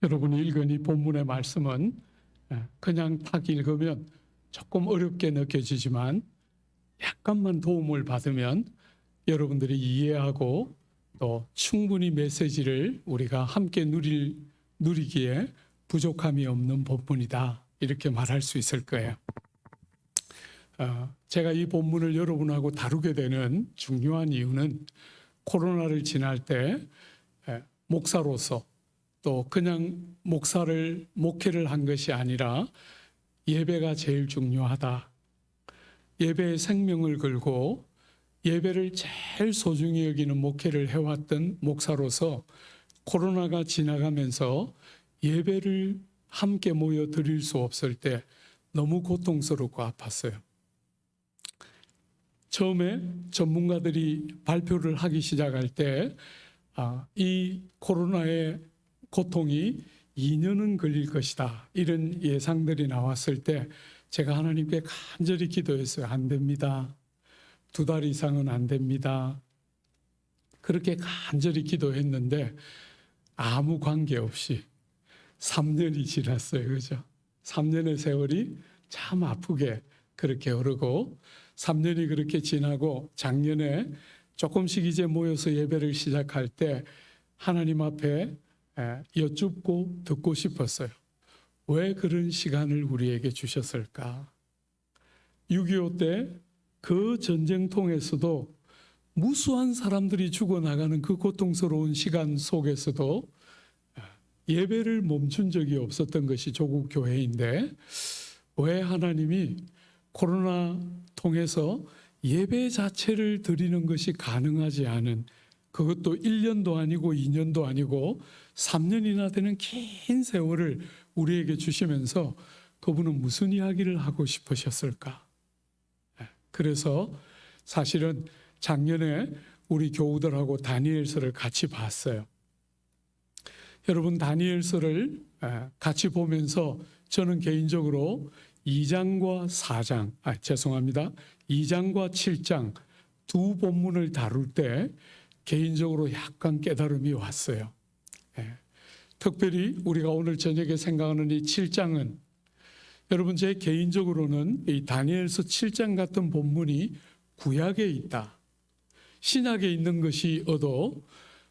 여러분이 읽은 이 본문의 말씀은 그냥 딱 읽으면 조금 어렵게 느껴지지만 약간만 도움을 받으면 여러분들이 이해하고 또 충분히 메시지를 우리가 함께 누리기에 부족함이 없는 본문이다, 이렇게 말할 수 있을 거예요. 제가 이 본문을 여러분하고 다루게 되는 중요한 이유는 코로나를 지날 때 목사로서 또 그냥 목회를 한 것이 아니라 예배가 제일 중요하다. 예배의 생명을 걸고 예배를 제일 소중히 여기는 목회를 해왔던 목사로서 코로나가 지나가면서 예배를 함께 모여 드릴 수 없을 때 너무 고통스럽고 아팠어요. 처음에 전문가들이 발표를 하기 시작할 때 이 코로나의 고통이 2년은 걸릴 것이다, 이런 예상들이 나왔을 때 제가 하나님께 간절히 기도했어요. 안 됩니다. 2달 이상은 안 됩니다. 그렇게 간절히 기도했는데 아무 관계없이 3년이 지났어요. 그죠? 3년의 세월이 참 아프게 그렇게 흐르고 3년이 그렇게 지나고 작년에 조금씩 이제 모여서 예배를 시작할 때 하나님 앞에 여쭙고 듣고 싶었어요. 왜 그런 시간을 우리에게 주셨을까? 6.25 때 그 전쟁통에서도 무수한 사람들이 죽어나가는 그 고통스러운 시간 속에서도 예배를 멈춘 적이 없었던 것이 조국 교회인데 왜 하나님이 코로나 통해서 예배 자체를 드리는 것이 가능하지 않은, 그것도 1년도 아니고 2년도 아니고 3년이나 되는 긴 세월을 우리에게 주시면서 그분은 무슨 이야기를 하고 싶으셨을까? 그래서 사실은 작년에 우리 교우들하고 다니엘서를 같이 봤어요. 여러분, 다니엘서를 같이 보면서 저는 개인적으로 2장과 7장 두 본문을 다룰 때 개인적으로 약간 깨달음이 왔어요. 특별히 우리가 오늘 저녁에 생각하는 이 7장은 여러분, 제 개인적으로는 이 다니엘서 7장 같은 본문이 구약에 있다, 신약에 있는 것이 얻어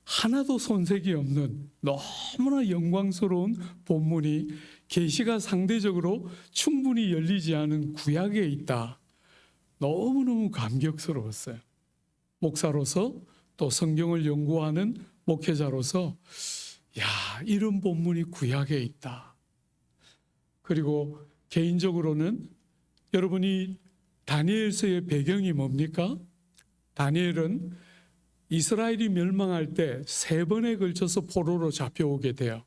하나도 손색이 없는 너무나 영광스러운 본문이 계시가 상대적으로 충분히 열리지 않은 구약에 있다, 너무너무 감격스러웠어요. 목사로서 또 성경을 연구하는 목회자로서 이런 본문이 구약에 있다. 그리고 개인적으로는 여러분이 다니엘서의 배경이 뭡니까? 다니엘은 이스라엘이 멸망할 때 3번에 걸쳐서 포로로 잡혀오게 돼요.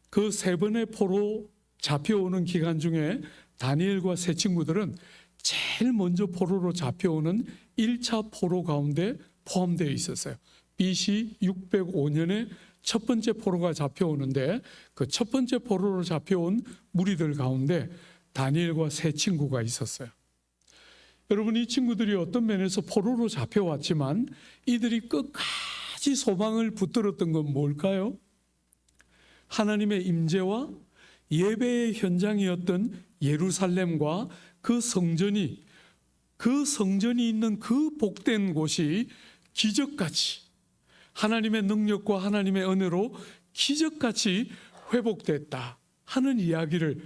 그 3번의 포로 잡혀오는 기간 중에 다니엘과 세 친구들은 제일 먼저 포로로 잡혀오는 1차 포로 가운데 포함되어 있었어요. BC 605년에 첫 번째 포로가 잡혀오는데 그 첫 번째 포로로 잡혀온 무리들 가운데 다니엘과 세 친구가 있었어요. 여러분, 이 친구들이 어떤 면에서 포로로 잡혀왔지만 이들이 끝까지 소망을 붙들었던 건 뭘까요? 하나님의 임재와 예배의 현장이었던 예루살렘과 그 성전이 있는 그 복된 곳이 기적같이 하나님의 능력과 하나님의 은혜로 기적같이 회복됐다 하는 이야기를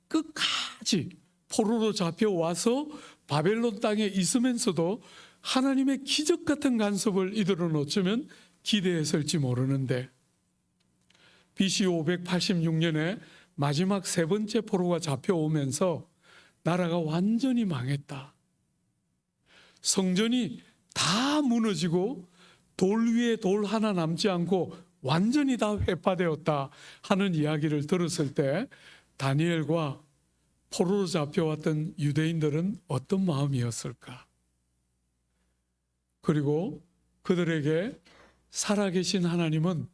끝까지 포로로 잡혀와서 바벨론 땅에 있으면서도 하나님의 기적 같은 간섭을 이들은 어쩌면 기대했을지 모르는데 BC 586년에 마지막 3번째 포로가 잡혀오면서 나라가 완전히 망했다. 성전이 다 무너지고 돌 위에 돌 하나 남지 않고 완전히 다 회파되었다 하는 이야기를 들었을 때 다니엘과 포로로 잡혀왔던 유대인들은 어떤 마음이었을까? 그리고 그들에게 살아계신 하나님은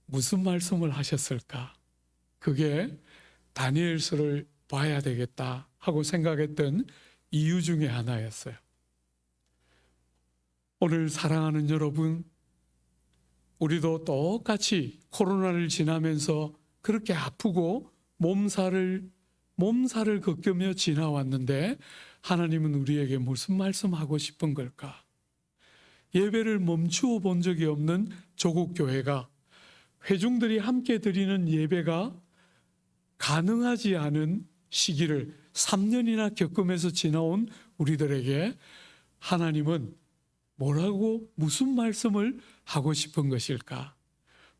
무슨 말씀을 하셨을까? 그게 다니엘서를 봐야 되겠다 하고 생각했던 이유 중에 하나였어요. 오늘 사랑하는 여러분, 우리도 똑같이 코로나를 지나면서 그렇게 아프고 몸살을 겪으며 지나왔는데 하나님은 우리에게 무슨 말씀하고 싶은 걸까? 예배를 멈추어 본 적이 없는 조국 교회가, 회중들이 함께 드리는 예배가 가능하지 않은 시기를 3년이나 겪으면서 지나온 우리들에게 하나님은 뭐라고, 무슨 말씀을 하고 싶은 것일까?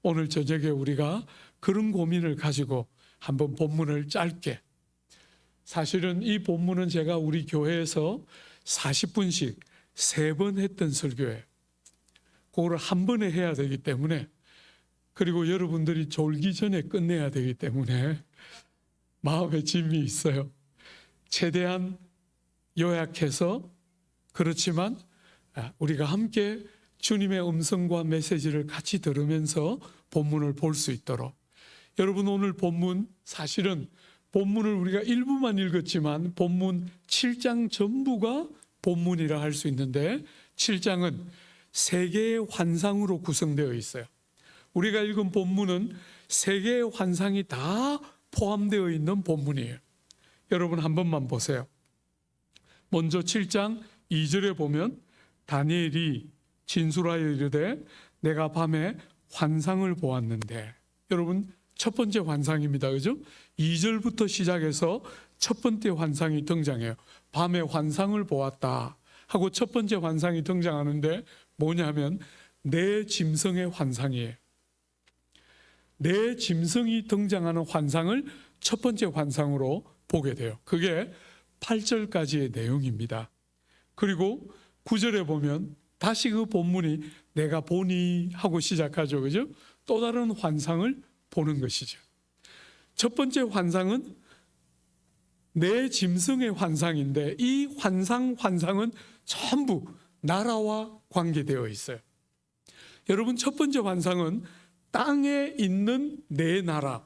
오늘 저녁에 우리가 그런 고민을 가지고 한번 본문을 짧게, 사실은 이 본문은 제가 우리 교회에서 40분씩 3번 했던 설교예요. 그거를 한 번에 해야 되기 때문에, 그리고 여러분들이 졸기 전에 끝내야 되기 때문에 마음에 짐이 있어요. 최대한 요약해서, 그렇지만 우리가 함께 주님의 음성과 메시지를 같이 들으면서 본문을 볼 수 있도록. 여러분, 오늘 본문, 사실은 본문을 우리가 일부만 읽었지만 본문 7장 전부가 본문이라 할 수 있는데, 7장은 3개의 환상으로 구성되어 있어요. 우리가 읽은 본문은 3개의 환상이 다 포함되어 있는 본문이에요. 여러분 한 번만 보세요. 먼저 7장 2절에 보면 다니엘이 진술하여 이르되 내가 밤에 환상을 보았는데, 여러분 첫 번째 환상입니다. 그죠? 2절부터 시작해서 첫 번째 환상이 등장해요. 밤에 환상을 보았다 하고 첫 번째 환상이 등장하는데 뭐냐면 내 짐승의 환상이에요. 내 짐승이 등장하는 환상을 첫 번째 환상으로 보게 돼요. 그게 8절까지의 내용입니다. 그리고 9절에 보면 다시 그 본문이 내가 보니 하고 시작하죠. 그죠? 또 다른 환상을 보는 것이죠. 첫 번째 환상은 내 짐승의 환상인데, 이 환상은 전부 나라와 관계되어 있어요. 여러분, 첫 번째 환상은 땅에 있는 내 나라,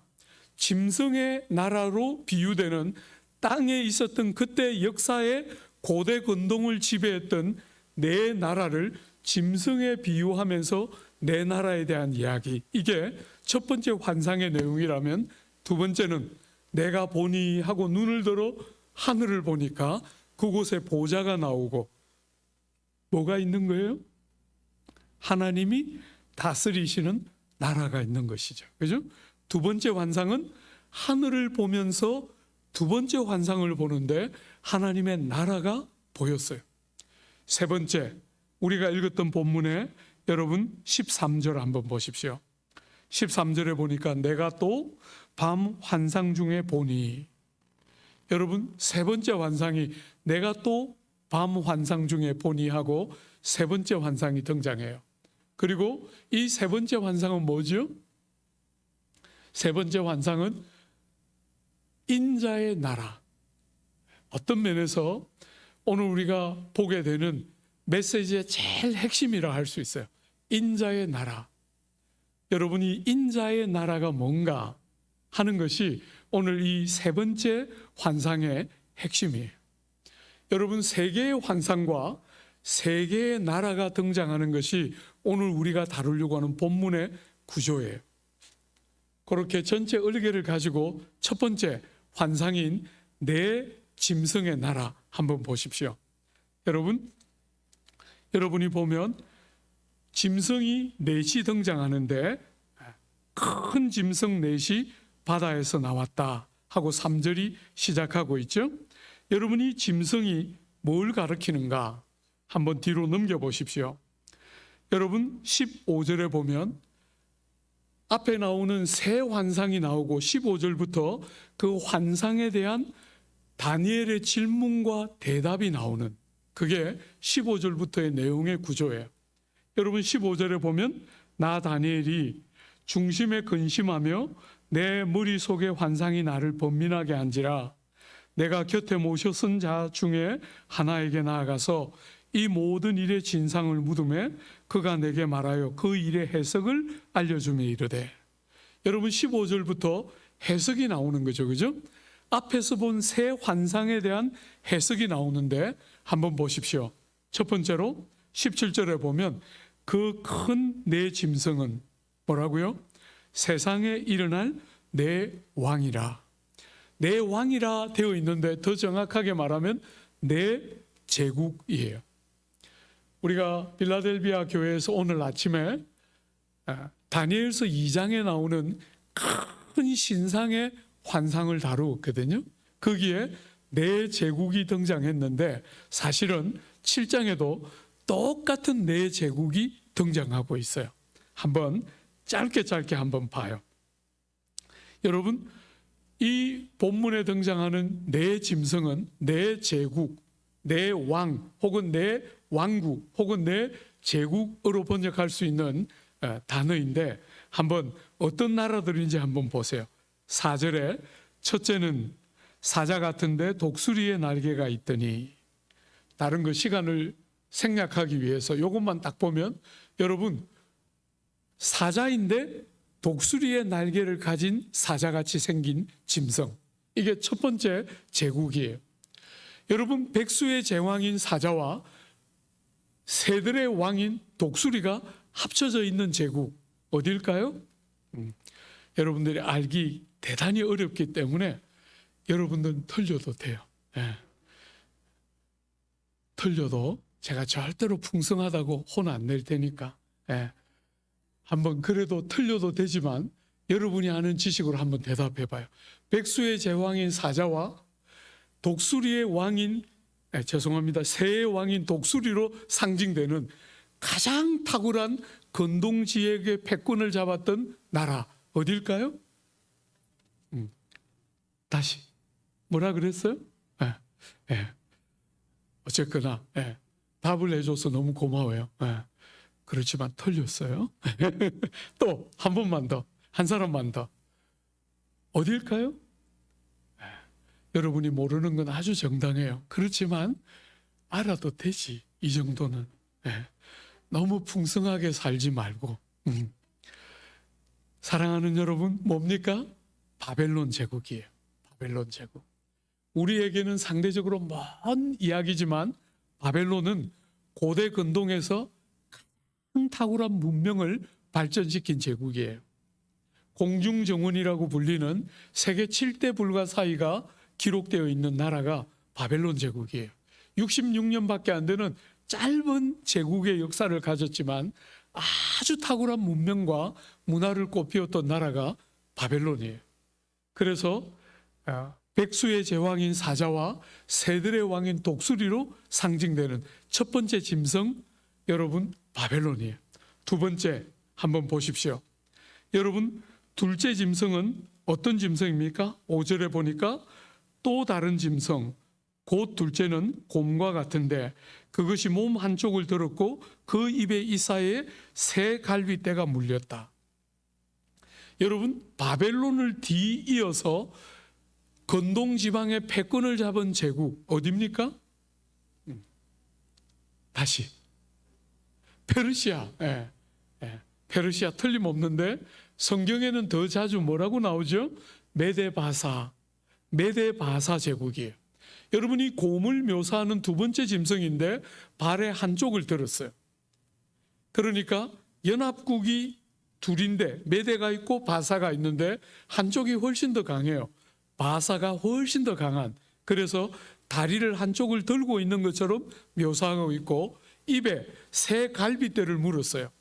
짐승의 나라로 비유되는 땅에 있었던 그때 역사의 고대 근동을 지배했던 내 나라를 짐승에 비유하면서 내 나라에 대한 이야기, 이게 첫 번째 환상의 내용이라면, 두 번째는 내가 보니 하고 눈을 들어 하늘을 보니까 그곳에 보좌가 나오고 뭐가 있는 거예요? 하나님이 다스리시는 나라가 있는 것이죠. 그죠? 두 번째 환상은 하늘을 보면서 두 번째 환상을 보는데 하나님의 나라가 보였어요. 세 번째, 우리가 읽었던 본문에 여러분 13절 한번 보십시오. 13절에 보니까 내가 또 밤 환상 중에 보니, 여러분 세 번째 환상이 내가 또 밤 환상 중에 보니 하고 세 번째 환상이 등장해요. 그리고 이 세 번째 환상은 뭐죠? 세 번째 환상은 인자의 나라. 어떤 면에서 오늘 우리가 보게 되는 메시지의 제일 핵심이라 할 수 있어요. 인자의 나라. 여러분이 인자의 나라가 뭔가 하는 것이 오늘 이 세 번째 환상의 핵심이에요. 여러분, 세 개의 환상과 세 개의 나라가 등장하는 것이 오늘 우리가 다루려고 하는 본문의 구조예요. 그렇게 전체 을개를 가지고 첫 번째 환상인 내 짐승의 나라 한번 보십시오. 여러분이 보면 짐승이 넷이 등장하는데, 큰 짐승 넷이 바다에서 나왔다 하고 3절이 시작하고 있죠. 여러분이 짐승이 뭘 가리키는가 한번 뒤로 넘겨보십시오. 여러분 15절에 보면 앞에 나오는 세 환상이 나오고 15절부터 그 환상에 대한 다니엘의 질문과 대답이 나오는, 그게 15절부터의 내용의 구조예요. 여러분 15절에 보면 나 다니엘이 중심에 근심하며 내 머릿속에 환상이 나를 번민하게 한지라 내가 곁에 모셔 쓴 자 중에 하나에게 나아가서 이 모든 일의 진상을 묻음에 그가 내게 말하여 그 일의 해석을 알려주며 이르되, 여러분 15절부터 해석이 나오는 거죠. 그죠? 앞에서 본 세 환상에 대한 해석이 나오는데 한번 보십시오. 첫 번째로 17절에 보면 그 큰 내 짐승은 뭐라고요? 세상에 일어날 내 왕이라. 내 왕이라 되어 있는데 더 정확하게 말하면 내 제국이에요. 우리가 빌라델비아 교회에서 오늘 아침에 다니엘서 2장에 나오는 큰 신상의 환상을 다루었거든요. 거기에 내 제국이 등장했는데 사실은 7장에도 똑같은 내 제국이 등장하고 있어요. 한번 짧게 한번 봐요. 여러분, 이 본문에 등장하는 내 짐승은 내 제국, 내 왕 혹은 내 왕국 혹은 내 제국으로 번역할 수 있는 단어인데 한번 어떤 나라들인지 한번 보세요. 4절에 첫째는 사자 같은데 독수리의 날개가 있더니, 다른 거 시간을 생략하기 위해서 이것만 딱 보면 여러분, 사자인데 독수리의 날개를 가진 사자같이 생긴 짐승, 이게 첫 번째 제국이에요. 여러분, 백수의 제왕인 사자와 새들의 왕인 독수리가 합쳐져 있는 제국 어딜까요? 여러분들이 알기 대단히 어렵기 때문에 여러분들은 틀려도 돼요. 틀려도 제가 절대로 풍성하다고 혼 안 낼 테니까 한번 그래도 틀려도 되지만 여러분이 아는 지식으로 한번 대답해 봐요. 백수의 제왕인 사자와 독수리의 왕인 새의 왕인 독수리로 상징되는 가장 탁월한 건동지역의 패권을 잡았던 나라 어딜까요? 다시 뭐라 그랬어요? 어쨌거나 답을 해줘서 너무 고마워요. 그렇지만 틀렸어요. 또 한 번만 더, 한 사람만 더. 어딜까요? 여러분이 모르는 건 아주 정당해요. 그렇지만 알아도 되지. 이 정도는. 너무 풍성하게 살지 말고. 사랑하는 여러분, 뭡니까? 바벨론 제국이에요. 바벨론 제국. 우리에게는 상대적으로 먼 이야기지만 바벨론은 고대 근동에서 가장 탁월한 문명을 발전시킨 제국이에요. 공중정원이라고 불리는 세계 7대 불가 사이가 기록되어 있는 나라가 바벨론 제국이에요. 66년밖에 안 되는 짧은 제국의 역사를 가졌지만 아주 탁월한 문명과 문화를 꽃피웠던 나라가 바벨론이에요. 그래서 백수의 제왕인 사자와 새들의 왕인 독수리로 상징되는 첫 번째 짐승, 여러분, 바벨론이에요. 두 번째 한번 보십시오. 여러분, 둘째 짐승은 어떤 짐승입니까? 5절에 보니까 또 다른 짐승, 곧 둘째는 곰과 같은데 그것이 몸 한쪽을 들었고 그 입에 이사에 새 갈빗대가 물렸다. 여러분, 바벨론을 뒤이어서 건동 지방의 패권을 잡은 제국 어디입니까? 다시 페르시아. 페르시아 틀림없는데 성경에는 더 자주 뭐라고 나오죠? 메데바사 제국이에요. 여러분이 곰을 묘사하는 두 번째 짐승인데 발의 한쪽을 들었어요. 그러니까 연합국이 둘인데 메데가 있고 바사가 있는데 한쪽이 훨씬 더 강해요. 바사가 훨씬 더 강한, 그래서 다리를 한쪽을 들고 있는 것처럼 묘사하고 있고 입에 새 갈빗대를 물었어요.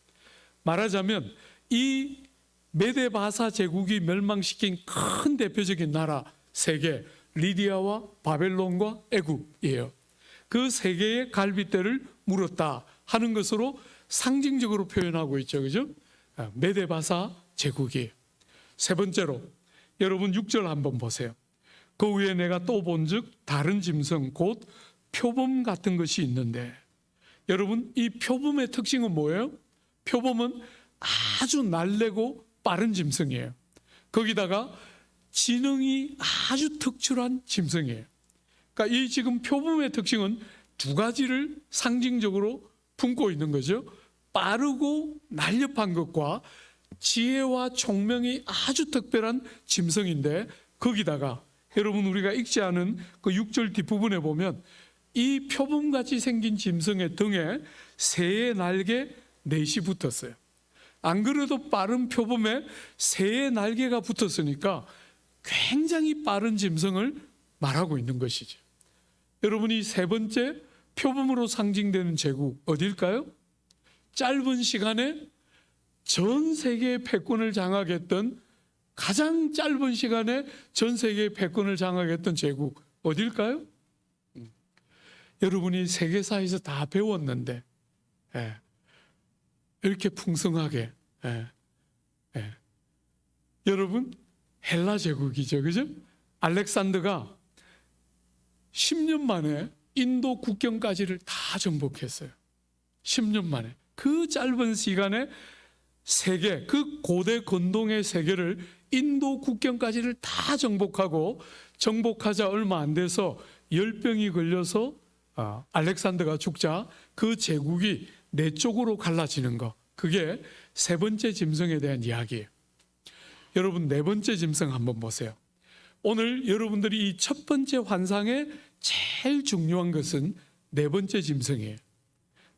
말하자면 이 메데바사 제국이 멸망시킨 큰 대표적인 나라 세 개, 리디아와 바벨론과 애굽이에요. 그 세 개의 갈빗대를 물었다 하는 것으로 상징적으로 표현하고 있죠. 그죠? 메데바사 제국이에요. 세 번째로 여러분 6절 한번 보세요. 그 위에 내가 또 본즉 다른 짐승 곧 표범 같은 것이 있는데, 여러분 이 표범의 특징은 뭐예요? 표범은 아주 날래고 빠른 짐승이에요. 거기다가 지능이 아주 특출한 짐승이에요. 그러니까 이 지금 표범의 특징은 두 가지를 상징적으로 품고 있는 거죠. 빠르고 날렵한 것과 지혜와 총명이 아주 특별한 짐승인데, 거기다가 여러분 우리가 읽지 않은 그 6절 뒷부분에 보면 이 표범같이 생긴 짐승의 등에 새의 날개 넷이 붙었어요. 안 그래도 빠른 표범에 새의 날개가 붙었으니까 굉장히 빠른 짐승을 말하고 있는 것이죠. 여러분이 세 번째 표범으로 상징되는 제국 어딜까요? 짧은 시간에 전 세계의 패권을 장악했던, 가장 짧은 시간에 전 세계의 패권을 장악했던 제국 어딜까요? 여러분이 세계사에서 다 배웠는데 이렇게 풍성하게 여러분, 헬라 제국이죠, 그죠? 알렉산더가 10년 만에 인도 국경까지를 다 정복했어요. 10년 만에. 그 짧은 시간에 세계, 그 고대 건동의 세계를, 인도 국경까지를 다 정복하자 얼마 안 돼서 열병이 걸려서 알렉산더가 죽자 그 제국이 네 쪽으로 갈라지는 거, 그게 세 번째 짐승에 대한 이야기예요. 여러분, 네 번째 짐승 한번 보세요. 오늘 여러분들이 이 첫 번째 환상의 제일 중요한 것은 네 번째 짐승이에요.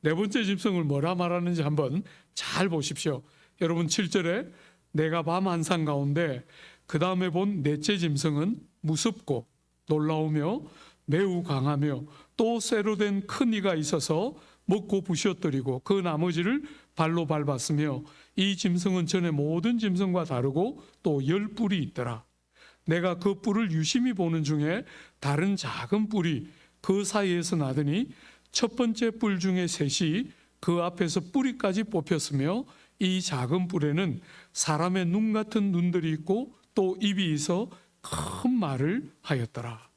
네 번째 짐승을 뭐라 말하는지 한번 잘 보십시오. 여러분, 7절에 내가 밤 한상 가운데 그 다음에 본 넷째 짐승은 무섭고 놀라우며 매우 강하며 또 쇠로 된 큰 이가 있어서 먹고 부셔뜨리고 그 나머지를 발로 밟았으며 이 짐승은 전에 모든 짐승과 다르고 또 10뿔이 있더라. 내가 그 뿔을 유심히 보는 중에 다른 작은 뿔이 그 사이에서 나더니 첫 번째 뿔 중에 셋이 그 앞에서 뿌리까지 뽑혔으며 이 작은 뿔에는 사람의 눈 같은 눈들이 있고 또 입이 있어 큰 말을 하였더라.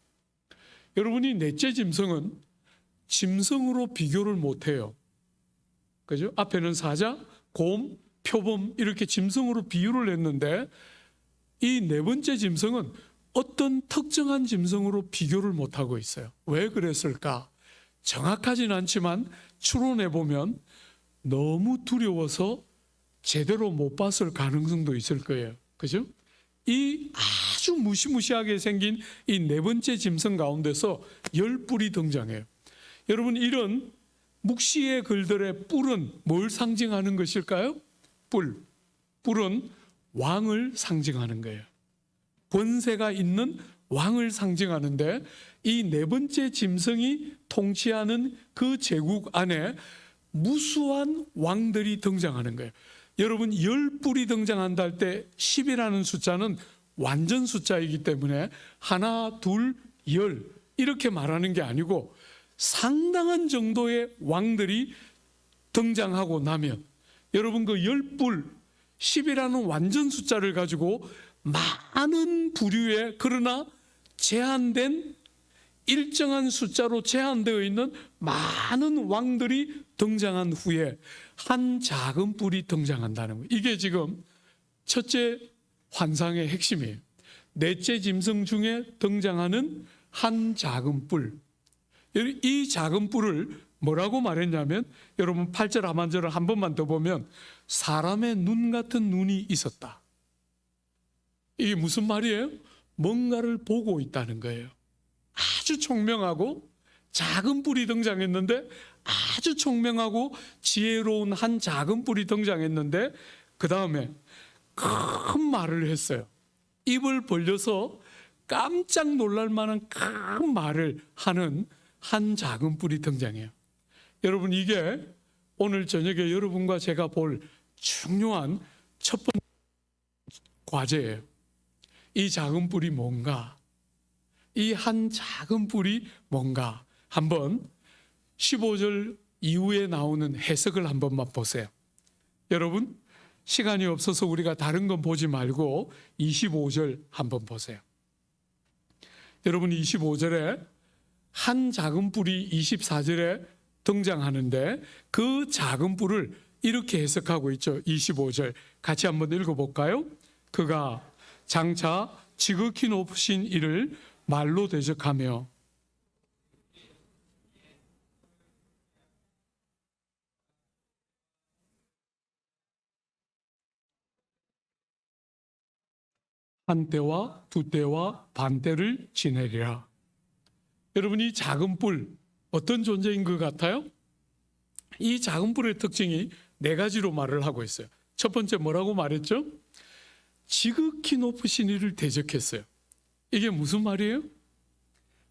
여러분이 넷째 짐승은 짐승으로 비교를 못해요. 그죠? 앞에는 사자, 곰, 표범 이렇게 짐승으로 비유를 했는데 이 네 번째 짐승은 어떤 특정한 짐승으로 비교를 못하고 있어요. 왜 그랬을까? 정확하진 않지만 추론해 보면 너무 두려워서 제대로 못 봤을 가능성도 있을 거예요. 그죠? 이 아주 무시무시하게 생긴 이 네 번째 짐승 가운데서 10뿔이 등장해요. 여러분, 이런 묵시의 글들의 뿔은 뭘 상징하는 것일까요? 뿔은 왕을 상징하는 거예요. 권세가 있는 왕을 상징하는데 이 네 번째 짐승이 통치하는 그 제국 안에 무수한 왕들이 등장하는 거예요. 여러분, 10뿔이 등장한다 할 때 10이라는 숫자는 완전 숫자이기 때문에 하나, 둘, 열 이렇게 말하는 게 아니고 상당한 정도의 왕들이 등장하고 나면 여러분, 그 10뿔 10이라는 완전 숫자를 가지고 많은 부류의, 그러나 제한된 일정한 숫자로 제한되어 있는 많은 왕들이 등장한 후에 한 작은 뿔이 등장한다는 거예요. 이게 지금 첫째 환상의 핵심이에요. 넷째 짐승 중에 등장하는 한 작은 뿔. 이 작은 뿔을 뭐라고 말했냐면, 여러분 8절 하반절을 한 번만 더 보면 사람의 눈 같은 눈이 있었다. 이게 무슨 말이에요? 뭔가를 보고 있다는 거예요. 아주 총명하고 작은 뿔이 등장했는데, 아주 총명하고 지혜로운 한 작은 뿔이 등장했는데, 그 다음에 큰 말을 했어요. 입을 벌려서 깜짝 놀랄 만한 큰 말을 하는 한 작은 뿔이 등장해요. 여러분, 이게 오늘 저녁에 여러분과 제가 볼 중요한 첫 번째 과제예요. 이 작은 뿔이 뭔가, 이 한 작은 뿔이 뭔가, 한번 15절 이후에 나오는 해석을 한 번만 보세요. 여러분, 시간이 없어서 우리가 다른 건 보지 말고 25절 한번 보세요. 여러분, 25절에 한 작은 뿔이 24절에 등장하는데 그 작은 뿔을 이렇게 해석하고 있죠. 25절 같이 한번 읽어볼까요? 그가 장차 지극히 높으신 이를 말로 대적하며 한 때와 두 때와 반 때를 지내리라. 여러분, 이 작은 뿔 어떤 존재인 것 같아요? 이 작은 뿔의 특징이 네 가지로 말을 하고 있어요. 첫 번째 뭐라고 말했죠? 지극히 높으신 이를 대적했어요. 이게 무슨 말이에요?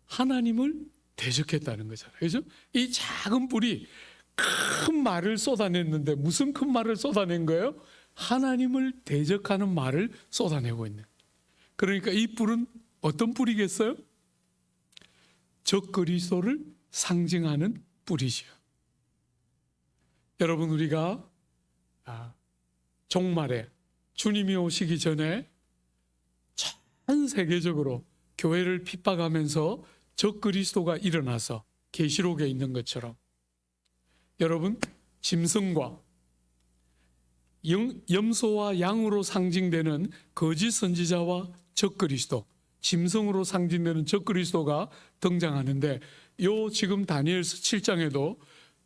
하나님을 대적했다는 거잖아요. 그죠? 이 작은 뿔이 큰 말을 쏟아냈는데 무슨 큰 말을 쏟아낸 거예요? 하나님을 대적하는 말을 쏟아내고 있는. 그러니까 이 뿔은 어떤 뿔이겠어요? 적그리스도를 상징하는 뿔이지요. 여러분, 우리가 종말에 주님이 오시기 전에 전 세계적으로 교회를 핍박하면서 적그리스도가 일어나서 계시록에 있는 것처럼 여러분, 짐승과 염소와 양으로 상징되는 거짓 선지자와 적그리스도, 짐승으로 상징되는 적그리스도가 등장하는데, 요 지금 다니엘서 7장에도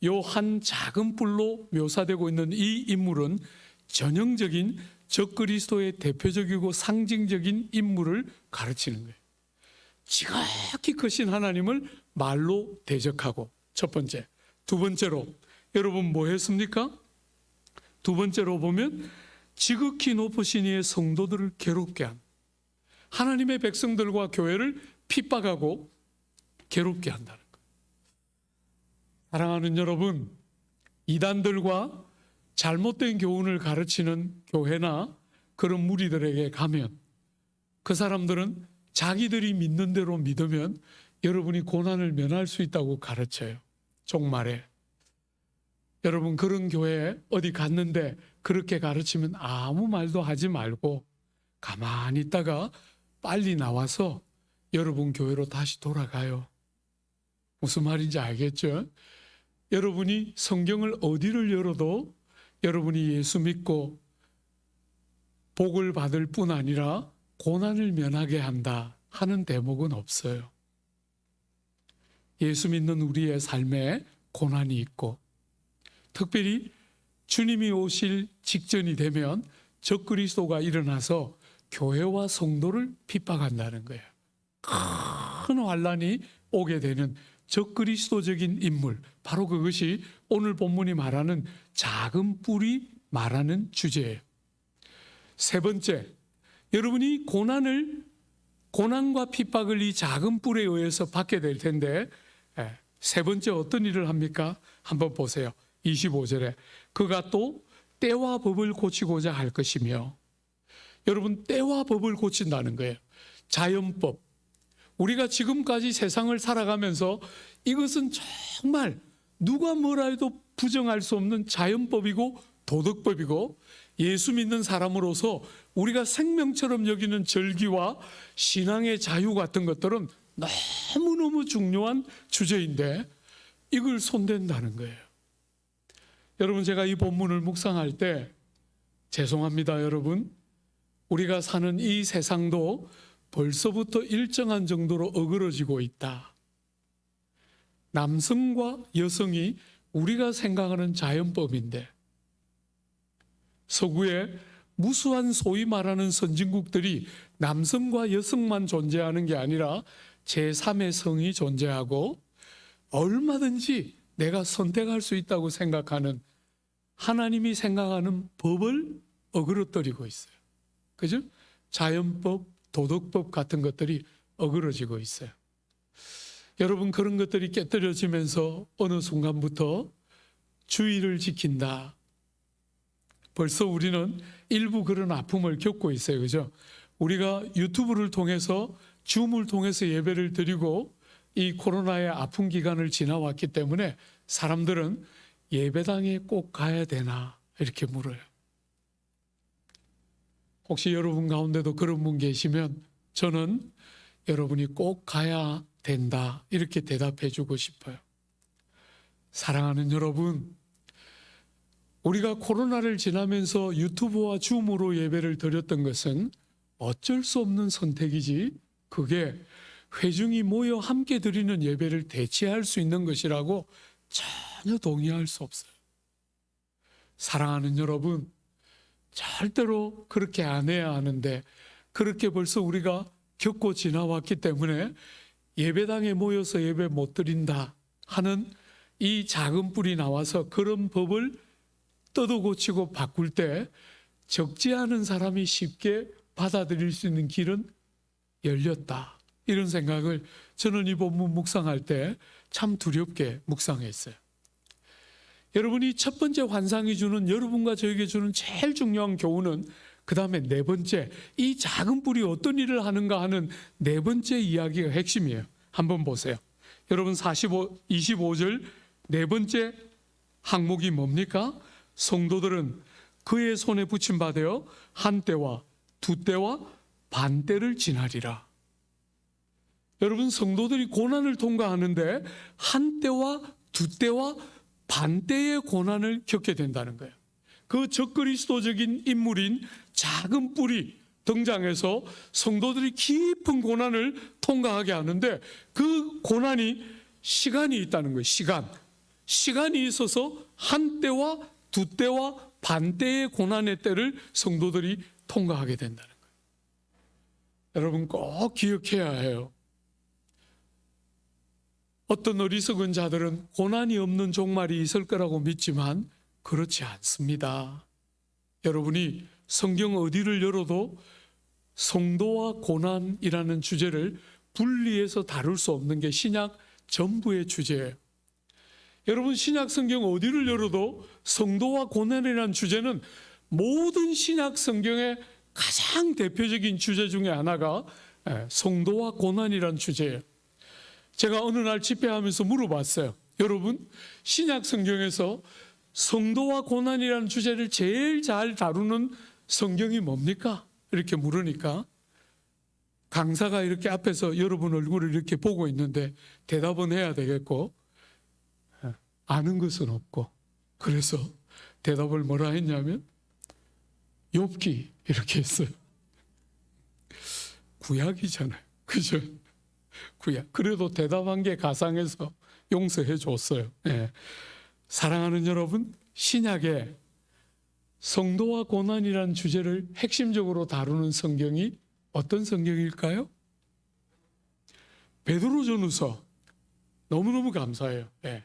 요 한 작은 뿔로 묘사되고 있는 이 인물은 전형적인 적그리스도의 대표적이고 상징적인 인물을 가르치는 거예요. 지극히 크신 하나님을 말로 대적하고, 첫 번째. 두 번째로 여러분 뭐 했습니까? 두 번째로 보면 지극히 높으신 이의 성도들을 괴롭게 한, 하나님의 백성들과 교회를 핍박하고 괴롭게 한다는 거예요. 사랑하는 여러분, 이단들과 잘못된 교훈을 가르치는 교회나 그런 무리들에게 가면 그 사람들은 자기들이 믿는 대로 믿으면 여러분이 고난을 면할 수 있다고 가르쳐요. 종말에. 여러분, 그런 교회에 어디 갔는데 그렇게 가르치면 아무 말도 하지 말고 가만히 있다가 빨리 나와서 여러분 교회로 다시 돌아가요. 무슨 말인지 알겠죠? 여러분이 성경을 어디를 열어도 여러분이 예수 믿고 복을 받을 뿐 아니라 고난을 면하게 한다 하는 대목은 없어요. 예수 믿는 우리의 삶에 고난이 있고, 특별히 주님이 오실 직전이 되면 적그리스도가 일어나서 교회와 성도를 핍박한다는 거예요. 큰 환란이 오게 되는 적그리스도적인 인물, 바로 그것이 오늘 본문이 말하는 작은 뿔이 말하는 주제예요. 세 번째, 여러분이 고난과 핍박을 이 작은 뿔에 의해서 받게 될 텐데, 세 번째 어떤 일을 합니까? 한번 보세요. 25절에 그가 또 때와 법을 고치고자 할 것이며, 여러분, 때와 법을 고친다는 거예요. 자연법. 우리가 지금까지 세상을 살아가면서 이것은 정말 누가 뭐라 해도 부정할 수 없는 자연법이고 도덕법이고, 예수 믿는 사람으로서 우리가 생명처럼 여기는 절기와 신앙의 자유 같은 것들은 너무너무 중요한 주제인데 이걸 손댄다는 거예요. 여러분, 제가 이 본문을 묵상할 때 죄송합니다, 여러분. 우리가 사는 이 세상도 벌써부터 일정한 정도로 어그러지고 있다. 남성과 여성이 우리가 생각하는 자연법인데, 서구의 무수한 소위 말하는 선진국들이 남성과 여성만 존재하는 게 아니라 제3의 성이 존재하고 얼마든지 내가 선택할 수 있다고 생각하는, 하나님이 생각하는 법을 어그러뜨리고 있어요. 그죠? 자연법, 도덕법 같은 것들이 어그러지고 있어요. 여러분, 그런 것들이 깨뜨려지면서 어느 순간부터 주의를 지킨다. 벌써 우리는 일부 그런 아픔을 겪고 있어요. 그죠? 우리가 유튜브를 통해서, 줌을 통해서 예배를 드리고 이 코로나의 아픈 기간을 지나왔기 때문에 사람들은 예배당에 꼭 가야 되나 이렇게 물어요. 혹시 여러분 가운데도 그런 분 계시면 저는 여러분이 꼭 가야 된다 이렇게 대답해 주고 싶어요. 사랑하는 여러분, 우리가 코로나를 지나면서 유튜브와 줌으로 예배를 드렸던 것은 어쩔 수 없는 선택이지, 그게 회중이 모여 함께 드리는 예배를 대체할 수 있는 것이라고 전혀 동의할 수 없어요. 사랑하는 여러분, 절대로 그렇게 안 해야 하는데 그렇게 벌써 우리가 겪고 지나왔기 때문에 예배당에 모여서 예배 못 드린다 하는 이 작은 뿔이 나와서 그런 법을 뜯어고치고 바꿀 때 적지 않은 사람이 쉽게 받아들일 수 있는 길은 열렸다. 이런 생각을 저는 이 본문 묵상할 때 참 두렵게 묵상했어요. 여러분이 첫 번째 환상이 주는, 여러분과 저에게 주는 제일 중요한 교훈은 그 다음에 네 번째, 이 작은 뿔이 어떤 일을 하는가 하는 네 번째 이야기가 핵심이에요. 한번 보세요. 여러분 25절 네 번째 항목이 뭡니까? 성도들은 그의 손에 붙임 받아 한 때와 두 때와 반 때를 지나리라. 여러분, 성도들이 고난을 통과하는데 한 때와 두 때와 반 때의 고난을 겪게 된다는 거예요. 그 적그리스도적인 인물인 작은 뿔이 등장해서 성도들이 깊은 고난을 통과하게 하는데 그 고난이 시간이 있다는 거예요. 시간이 있어서 한 때와 두 때와 반 때의 고난의 때를 성도들이 통과하게 된다는 거예요. 여러분 꼭 기억해야 해요. 어떤 어리석은 자들은 고난이 없는 종말이 있을 거라고 믿지만 그렇지 않습니다. 여러분이 성경 어디를 열어도 성도와 고난이라는 주제를 분리해서 다룰 수 없는 게 신약 전부의 주제예요. 여러분, 신약 성경 어디를 열어도 성도와 고난이라는 주제는 모든 신약 성경의 가장 대표적인 주제 중에 하나가 성도와 고난이라는 주제예요. 제가 어느 날 집회하면서 물어봤어요. 여러분, 신약 성경에서 성도와 고난이라는 주제를 제일 잘 다루는 성경이 뭡니까? 이렇게 물으니까 강사가 이렇게 앞에서 여러분 얼굴을 이렇게 보고 있는데 대답은 해야 되겠고 아는 것은 없고, 그래서 대답을 뭐라 했냐면 욥기 이렇게 했어요. 구약이잖아요. 그죠? 구약. 그래도 대답한 게 가상해서 용서해 줬어요. 네. 사랑하는 여러분, 신약에 성도와 고난이라는 주제를 핵심적으로 다루는 성경이 어떤 성경일까요? 베드로전후서. 너무너무 감사해요. 네.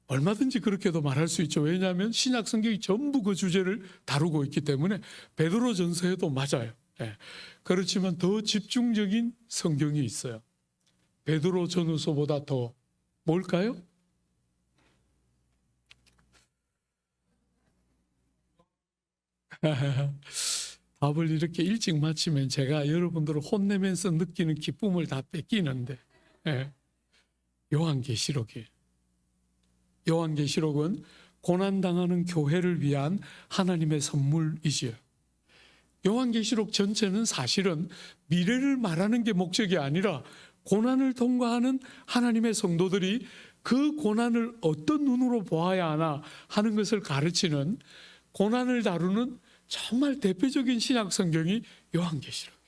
얼마든지 그렇게도 말할 수 있죠. 왜냐하면 신약 성경이 전부 그 주제를 다루고 있기 때문에 베드로전서에도 맞아요. 네. 그렇지만 더 집중적인 성경이 있어요. 베드로전후서보다 더 뭘까요? 답을 이렇게 일찍 맞히면 제가 여러분들을 혼내면서 느끼는 기쁨을 다 뺏기는데, 네. 요한계시록이에요. 요한계시록은 고난당하는 교회를 위한 하나님의 선물이지요. 요한계시록 전체는 사실은 미래를 말하는 게 목적이 아니라 고난을 통과하는 하나님의 성도들이 그 고난을 어떤 눈으로 보아야 하나 하는 것을 가르치는, 고난을 다루는 정말 대표적인 신약 성경이 요한계시록이에요.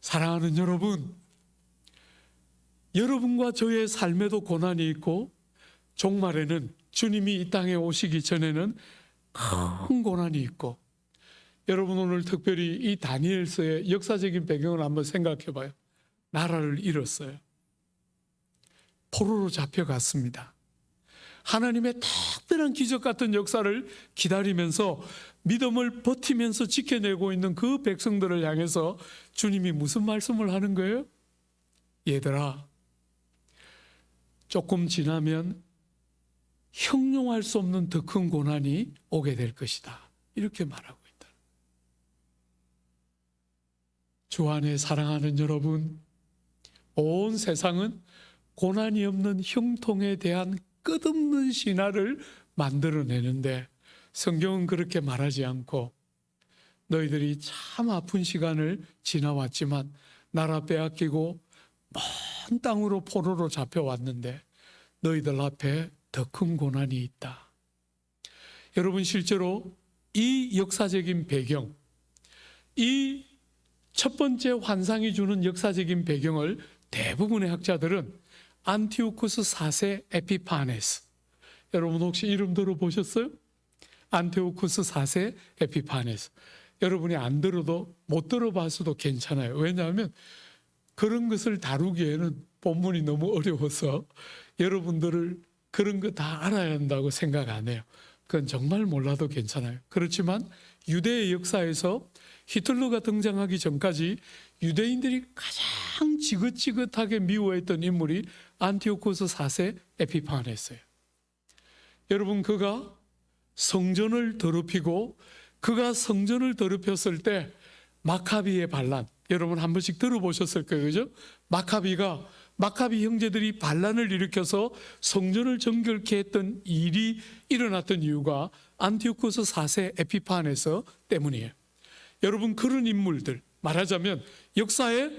사랑하는 여러분, 여러분과 저의 삶에도 고난이 있고 종말에는 주님이 이 땅에 오시기 전에는 큰 고난이 있고, 여러분 오늘 특별히 이 다니엘서의 역사적인 배경을 한번 생각해 봐요. 나라를 잃었어요. 포로로 잡혀갔습니다. 하나님의 특별한 기적 같은 역사를 기다리면서 믿음을 버티면서 지켜내고 있는 그 백성들을 향해서 주님이 무슨 말씀을 하는 거예요? 얘들아, 조금 지나면 형용할 수 없는 더 큰 고난이 오게 될 것이다. 이렇게 말하고 있다. 주 안에 사랑하는 여러분, 온 세상은 고난이 없는 형통에 대한 끝없는 신화를 만들어내는데 성경은 그렇게 말하지 않고, 너희들이 참 아픈 시간을 지나왔지만 나라 빼앗기고 먼 땅으로 포로로 잡혀왔는데 너희들 앞에 더 큰 고난이 있다. 여러분, 실제로 이 역사적인 배경, 이 첫 번째 환상이 주는 역사적인 배경을 대부분의 학자들은 안티오쿠스 4세 에피파네스, 여러분 혹시 이름 들어보셨어요? 안티오쿠스 4세 에피파네스. 여러분이 안 들어도 못 들어봐서도 괜찮아요. 왜냐하면 그런 것을 다루기에는 본문이 너무 어려워서 여러분들을 그런 거 다 알아야 한다고 생각 안 해요. 그건 정말 몰라도 괜찮아요. 그렇지만 유대의 역사에서 히틀러가 등장하기 전까지 유대인들이 가장 지긋지긋하게 미워했던 인물이 안티오코스 4세 에피파네스예요. 여러분, 그가 성전을 더럽히고 그가 성전을 더럽혔을 때 마카비의 반란, 여러분 한 번씩 들어보셨을 거예요, 그죠? 마카비 형제들이 반란을 일으켜서 성전을 정결케 했던 일이 일어났던 이유가 안티오코스 4세 에피파네스 때문이에요. 여러분, 그런 인물들, 말하자면 역사의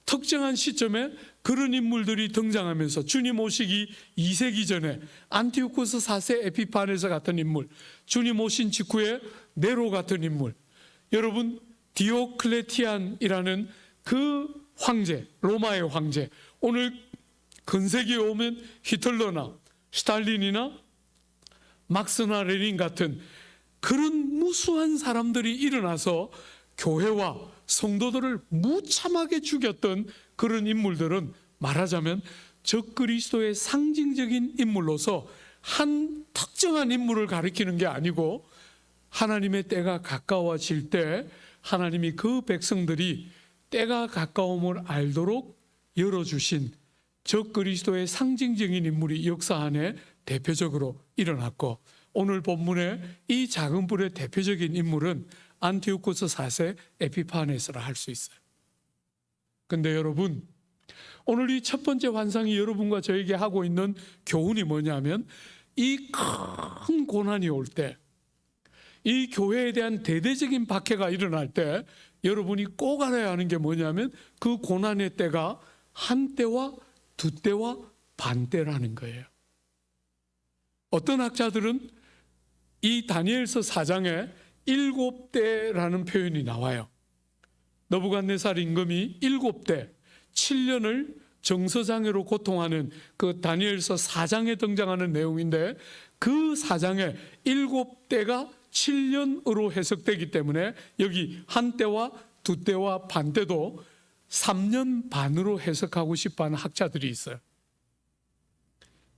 특정한 시점에 그런 인물들이 등장하면서 주님 오시기 2세기 전에 안티오코스 4세 에피파네스 같은 인물, 주님 오신 직후에 네로 같은 인물, 여러분 디오클레티안이라는 그 황제, 로마의 황제, 오늘 근세기에 오면 히틀러나 스탈린이나 막스나 레닌 같은 그런 무수한 사람들이 일어나서 교회와 성도들을 무참하게 죽였던 그런 인물들은 말하자면 적그리스도의 상징적인 인물로서 한 특정한 인물을 가리키는 게 아니고 하나님의 때가 가까워질 때 하나님이 그 백성들이 때가 가까움을 알도록 열어주신 적그리스도의 상징적인 인물이 역사 안에 대표적으로 일어났고, 오늘 본문의 이 작은 불의 대표적인 인물은 안티오코스 4세 에피파네스라 할 수 있어요. 근데 여러분, 오늘 이 첫 번째 환상이 여러분과 저에게 하고 있는 교훈이 뭐냐면, 이 큰 고난이 올 때, 이 교회에 대한 대대적인 박해가 일어날 때 여러분이 꼭 알아야 하는 게 뭐냐면 그 고난의 때가 한 때와 두 때와 반 때라는 거예요. 어떤 학자들은 이 다니엘서 4장에 7때라는 표현이 나와요. 느부갓네살 임금이 7때 7년을 정서장애로 고통하는 그 다니엘서 4장에 등장하는 내용인데, 그 4장에 7때가 7년으로 해석되기 때문에 여기 한 때와 두 때와 반 때도 3년 반으로 해석하고 싶어하는 학자들이 있어요.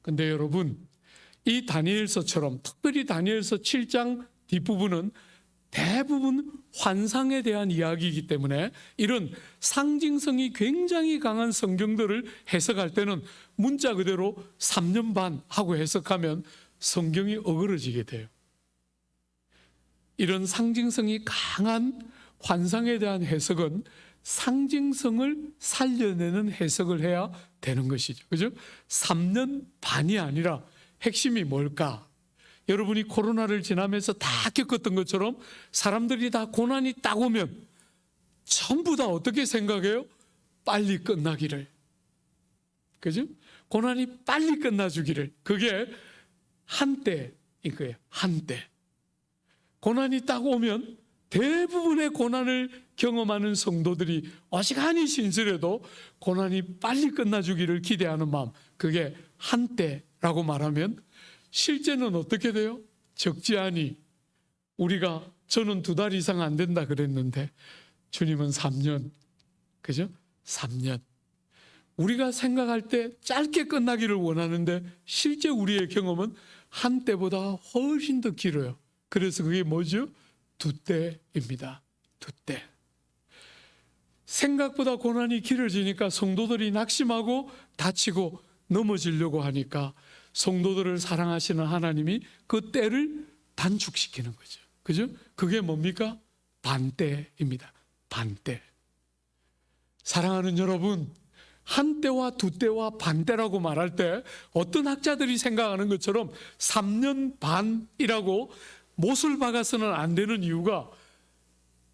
근데 여러분, 이 다니엘서처럼 특별히 다니엘서 7장 뒷부분은 대부분 환상에 대한 이야기이기 때문에 이런 상징성이 굉장히 강한 성경들을 해석할 때는 문자 그대로 3년 반 하고 해석하면 성경이 어그러지게 돼요. 이런 상징성이 강한 환상에 대한 해석은 상징성을 살려내는 해석을 해야 되는 것이죠. 그죠? 3년 반이 아니라 핵심이 뭘까? 여러분이 코로나를 지나면서 다 겪었던 것처럼 사람들이 다 고난이 딱 오면 전부 다 어떻게 생각해요? 빨리 끝나기를. 그죠? 고난이 빨리 끝나주기를. 그게 한때인 거예요. 한때. 고난이 딱 오면 대부분의 고난을 경험하는 성도들이 어지간히 신실해도 고난이 빨리 끝나주기를 기대하는 마음, 그게 한때라고 말하면 실제는 어떻게 돼요? 적지하니 저는 2달 이상 안 된다 그랬는데 주님은 3년, 그죠? 3년. 우리가 생각할 때 짧게 끝나기를 원하는데 실제 우리의 경험은 한때보다 훨씬 더 길어요. 그래서 그게 뭐죠? 2때입니다. 2때. 생각보다 고난이 길어지니까 성도들이 낙심하고 다치고 넘어지려고 하니까 성도들을 사랑하시는 하나님이 그 때를 단축시키는 거죠. 그죠? 그게 뭡니까? 반때입니다. 반때. 사랑하는 여러분, 한때와 두때와 반때라고 말할 때 어떤 학자들이 생각하는 것처럼 3년 반이라고 못을 박아서는 안 되는 이유가,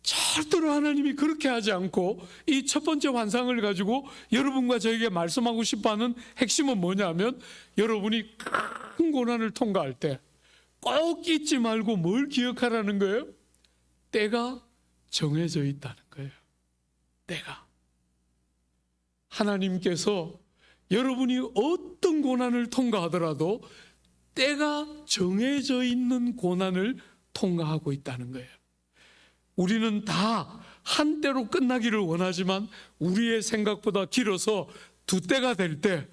절대로 하나님이 그렇게 하지 않고 이 첫 번째 환상을 가지고 여러분과 저에게 말씀하고 싶어하는 핵심은 뭐냐면, 여러분이 큰 고난을 통과할 때 꼭 잊지 말고 뭘 기억하라는 거예요? 때가 정해져 있다는 거예요. 때가. 하나님께서 여러분이 어떤 고난을 통과하더라도 때가 정해져 있는 고난을 통과하고 있다는 거예요. 우리는 다 한때로 끝나기를 원하지만 우리의 생각보다 길어서 2때가 될 때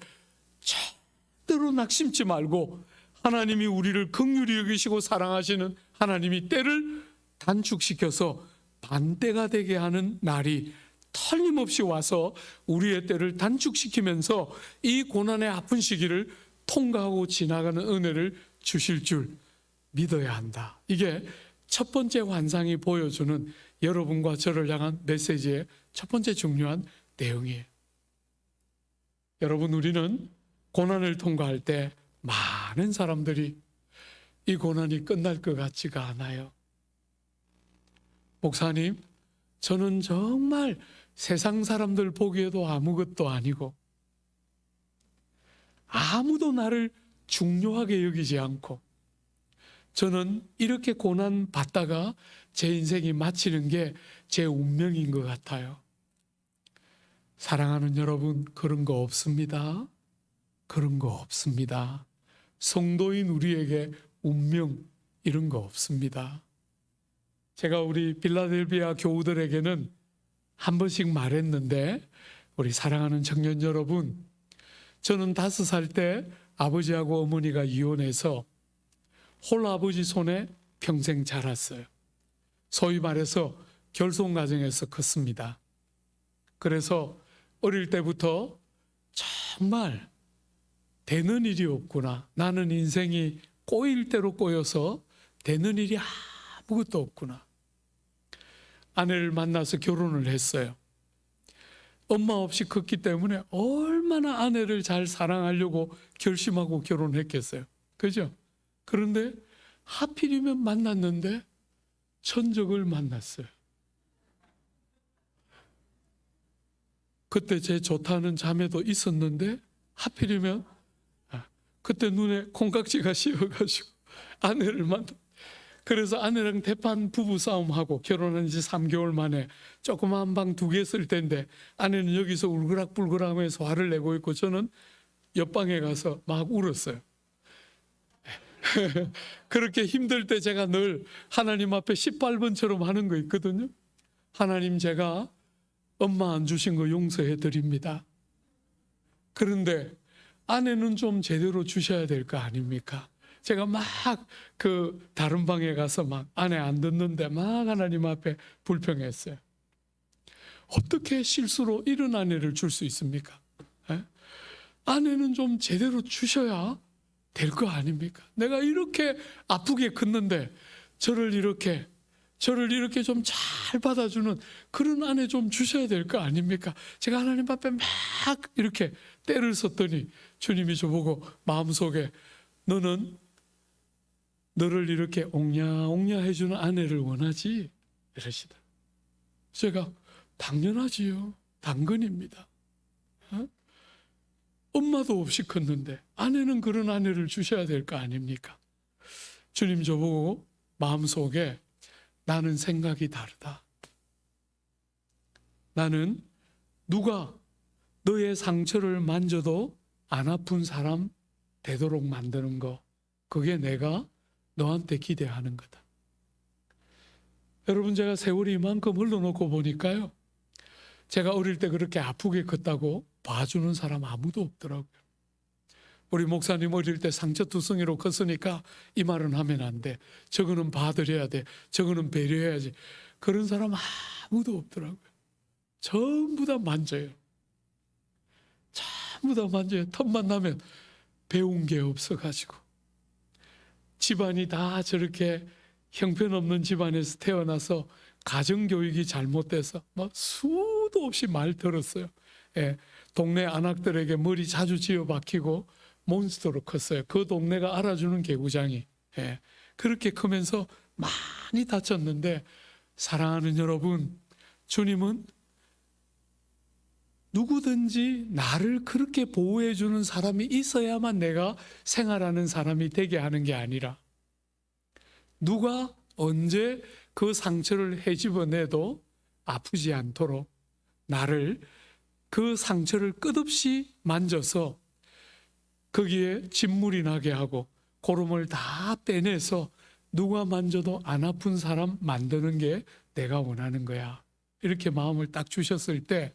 절대로 낙심치 말고 하나님이 우리를 긍휼히 여기시고 사랑하시는 하나님이 때를 단축시켜서 반대가 되게 하는 날이 틀림없이 와서 우리의 때를 단축시키면서 이 고난의 아픈 시기를 통과하고 지나가는 은혜를 주실 줄 믿어야 한다. 이게 첫 번째 환상이 보여주는 여러분과 저를 향한 메시지의 첫 번째 중요한 내용이에요. 여러분, 우리는 고난을 통과할 때 많은 사람들이 이 고난이 끝날 것 같지가 않아요. 목사님, 저는 정말 세상 사람들 보기에도 아무것도 아니고 아무도 나를 중요하게 여기지 않고 저는 이렇게 고난 받다가 제 인생이 마치는 게 제 운명인 것 같아요. 사랑하는 여러분, 그런 거 없습니다. 그런 거 없습니다. 성도인 우리에게 운명 이런 거 없습니다. 제가 우리 빌라델비아 교우들에게는 한 번씩 말했는데, 우리 사랑하는 청년 여러분, 저는 5살 때 아버지하고 어머니가 이혼해서 홀아버지 손에 평생 자랐어요. 소위 말해서 결손가정에서 컸습니다. 그래서 어릴 때부터 정말 되는 일이 없구나, 나는 인생이 꼬일 대로 꼬여서 되는 일이 아무것도 없구나. 아내를 만나서 결혼을 했어요. 엄마 없이 컸기 때문에 얼마나 아내를 잘 사랑하려고 결심하고 결혼했겠어요. 그죠? 그런데 하필이면 만났는데 천적을 만났어요. 그때 제 좋다는 자매도 있었는데 하필이면 그때 눈에 콩깍지가 씌어가지고 아내를 만나. 그래서 아내랑 대판 부부싸움하고 결혼한 지 3개월 만에 조그마한 방 2개 쓸 텐데 아내는 여기서 울그락불그락하면서 화를 내고 있고 저는 옆방에 가서 막 울었어요. 그렇게 힘들 때 제가 늘 하나님 앞에 18번처럼 하는 거 있거든요. 하나님, 제가 엄마 안 주신 거 용서해 드립니다. 그런데 아내는 좀 제대로 주셔야 될 거 아닙니까? 제가 막 그 다른 방에 가서 막 아내 안 듣는데 막 하나님 앞에 불평했어요. 어떻게 실수로 이런 아내를 줄 수 있습니까? 에? 아내는 좀 제대로 주셔야 될 거 아닙니까? 내가 이렇게 아프게 컸는데 저를 이렇게 좀 잘 받아주는 그런 아내 좀 주셔야 될 거 아닙니까? 제가 하나님 앞에 막 이렇게 때를 썼더니 주님이 저보고 마음속에 너는 너를 이렇게 옹냐옹냐 해주는 아내를 원하지? 이러시다. 제가 당연하지요. 당근입니다. 엄마도 없이 컸는데 아내는 그런 아내를 주셔야 될 거 아닙니까? 주님 저보고 마음속에 나는 생각이 다르다. 나는 누가 너의 상처를 만져도 안 아픈 사람 되도록 만드는 거, 그게 내가 너한테 기대하는 거다. 여러분, 제가 세월이 이만큼 흘러놓고 보니까요, 제가 어릴 때 그렇게 아프게 컸다고 봐주는 사람 아무도 없더라고요. 우리 목사님 어릴 때 상처투성이로 컸으니까 이 말은 하면 안 돼, 저거는 봐드려야 돼, 저거는 배려해야지, 그런 사람 아무도 없더라고요. 전부 다 만져요. 전부 다 만져요. 틈만 나면 배운 게 없어가지고. 집안이 다 저렇게 형편없는 집안에서 태어나서 가정교육이 잘못돼서 막 수도 없이 말 들었어요. 예, 동네 안악들에게 머리 자주 지어 박히고 몬스터로 컸어요. 그 동네가 알아주는 개구장이. 예, 그렇게 크면서 많이 다쳤는데, 사랑하는 여러분, 주님은 누구든지 나를 그렇게 보호해주는 사람이 있어야만 내가 생활하는 사람이 되게 하는 게 아니라, 누가 언제 그 상처를 헤집어내도 아프지 않도록 나를, 그 상처를 끝없이 만져서 거기에 진물이 나게 하고 고름을 다 빼내서 누가 만져도 안 아픈 사람 만드는 게 내가 원하는 거야. 이렇게 마음을 딱 주셨을 때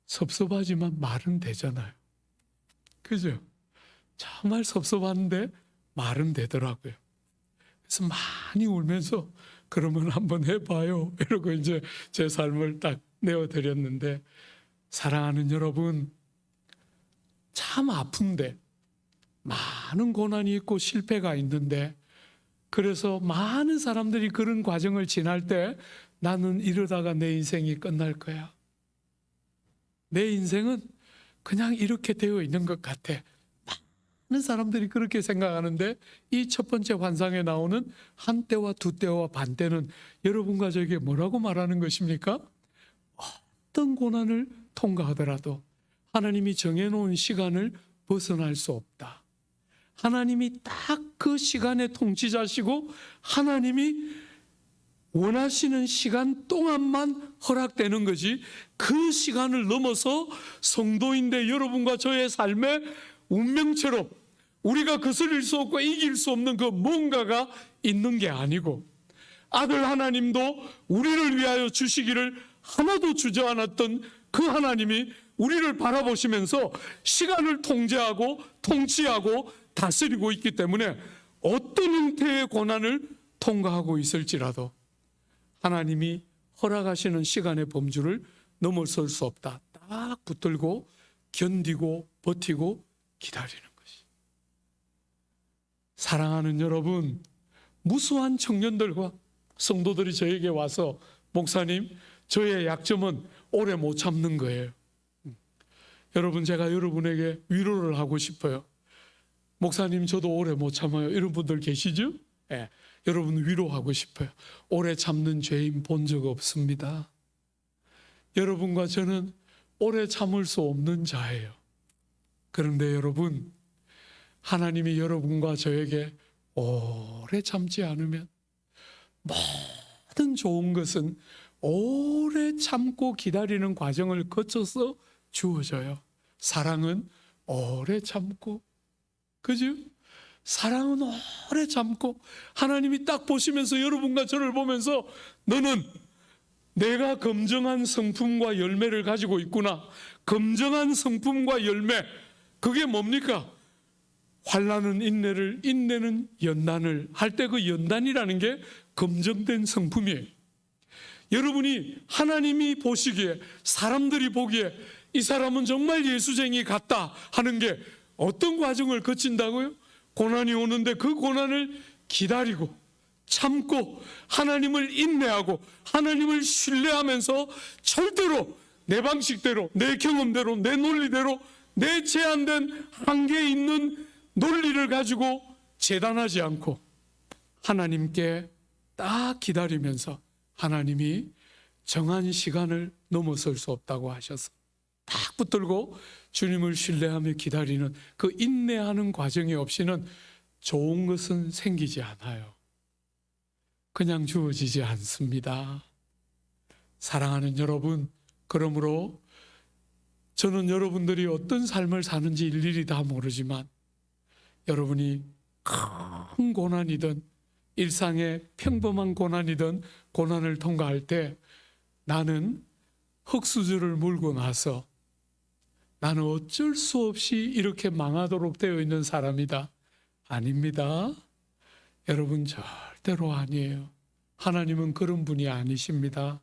섭섭하지만 말은 되잖아요. 그죠? 정말 섭섭한데 말은 되더라고요. 그래서 많이 울면서 그러면 한번 해봐요. 이러고 이제 제 삶을 딱 내어드렸는데, 사랑하는 여러분, 참 아픈데, 많은 고난이 있고 실패가 있는데, 그래서 많은 사람들이 그런 과정을 지날 때 나는 이러다가 내 인생이 끝날 거야. 내 인생은 그냥 이렇게 되어 있는 것 같아. 많은 사람들이 그렇게 생각하는데, 이 첫 번째 환상에 나오는 한 때와 두 때와 반 때는 여러분과 저에게 뭐라고 말하는 것입니까? 어떤 고난을 통과하더라도 하나님이 정해놓은 시간을 벗어날 수 없다. 하나님이 딱 그 시간의 통치자시고 하나님이 원하시는 시간 동안만 허락되는 거지, 그 시간을 넘어서 성도인데 여러분과 저의 삶의 운명처럼 우리가 거스릴 수 없고 이길 수 없는 그 뭔가가 있는 게 아니고, 아들 하나님도 우리를 위하여 주시기를 하나도 주저않았던 그 하나님이 우리를 바라보시면서 시간을 통제하고 통치하고 다스리고 있기 때문에 어떤 형태의 고난을 통과하고 있을지라도 하나님이 허락하시는 시간의 범주를 넘어설 수 없다. 딱 붙들고 견디고 버티고 기다리는 것이. 사랑하는 여러분, 무수한 청년들과 성도들이 저에게 와서, 목사님, 저의 약점은 오래 못 참는 거예요. 여러분, 제가 여러분에게 위로를 하고 싶어요. 목사님, 저도 오래 못 참아요. 이런 분들 계시죠? 네, 여러분 위로하고 싶어요. 오래 참는 죄인 본 적 없습니다. 여러분과 저는 오래 참을 수 없는 자예요. 그런데 여러분, 하나님이 여러분과 저에게 오래 참지 않으면 모든 좋은 것은 오래 참고 기다리는 과정을 거쳐서 주어져요. 사랑은 오래 참고, 그죠? 사랑은 오래 참고, 하나님이 딱 보시면서 여러분과 저를 보면서 너는 내가 검정한 성품과 열매를 가지고 있구나. 검정한 성품과 열매, 그게 뭡니까? 환난은 인내를, 인내는 연단을 할 때 그 연단이라는 게 검증된 성품이에요. 여러분이 하나님이 보시기에, 사람들이 보기에 이 사람은 정말 예수쟁이 같다 하는 게 어떤 과정을 거친다고요? 고난이 오는데 그 고난을 기다리고 참고 하나님을 인내하고 하나님을 신뢰하면서 절대로 내 방식대로, 내 경험대로, 내 논리대로, 내 제한된 한계에 있는 논리를 가지고 재단하지 않고 하나님께 딱 기다리면서, 하나님이 정한 시간을 넘어설 수 없다고 하셔서 딱 붙들고 주님을 신뢰하며 기다리는 그 인내하는 과정이 없이는 좋은 것은 생기지 않아요. 그냥 주어지지 않습니다. 사랑하는 여러분, 그러므로 저는 여러분들이 어떤 삶을 사는지 일일이 다 모르지만, 여러분이 큰 고난이든 일상의 평범한 고난이든 고난을 통과할 때 나는 흙수저를 물고 나서 나는 어쩔 수 없이 이렇게 망하도록 되어 있는 사람이다. 아닙니다. 여러분, 절대로 아니에요. 하나님은 그런 분이 아니십니다.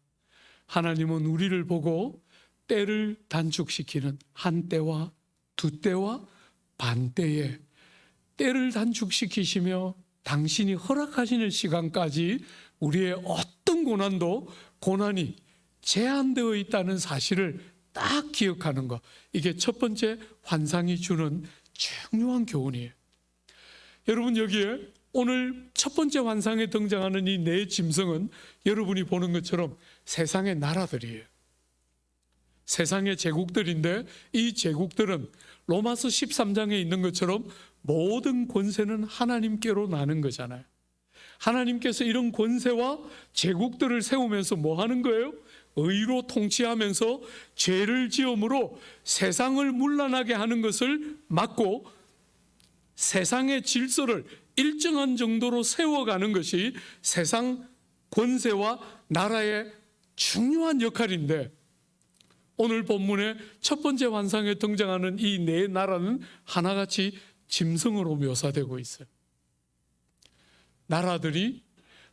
하나님은 우리를 보고 때를 단축시키는 한 때와 두 때와 반 때에 때를 단축시키시며 당신이 허락하시는 시간까지 우리의 어떤 고난이 제한되어 있다는 사실을 딱 기억하는 것, 이게 첫 번째 환상이 주는 중요한 교훈이에요. 여러분, 여기에 오늘 첫 번째 환상에 등장하는 이 네 짐승은 여러분이 보는 것처럼 세상의 나라들이에요. 세상의 제국들인데, 이 제국들은 로마서 13장에 있는 것처럼 모든 권세는 하나님께로 나는 거잖아요. 하나님께서 이런 권세와 제국들을 세우면서 뭐 하는 거예요? 의로 통치하면서 죄를 지음으로 세상을 문란하게 하는 것을 막고 세상의 질서를 일정한 정도로 세워가는 것이 세상 권세와 나라의 중요한 역할인데, 오늘 본문의 첫 번째 환상에 등장하는 이 네 나라는 하나같이 짐승으로 묘사되고 있어요. 나라들이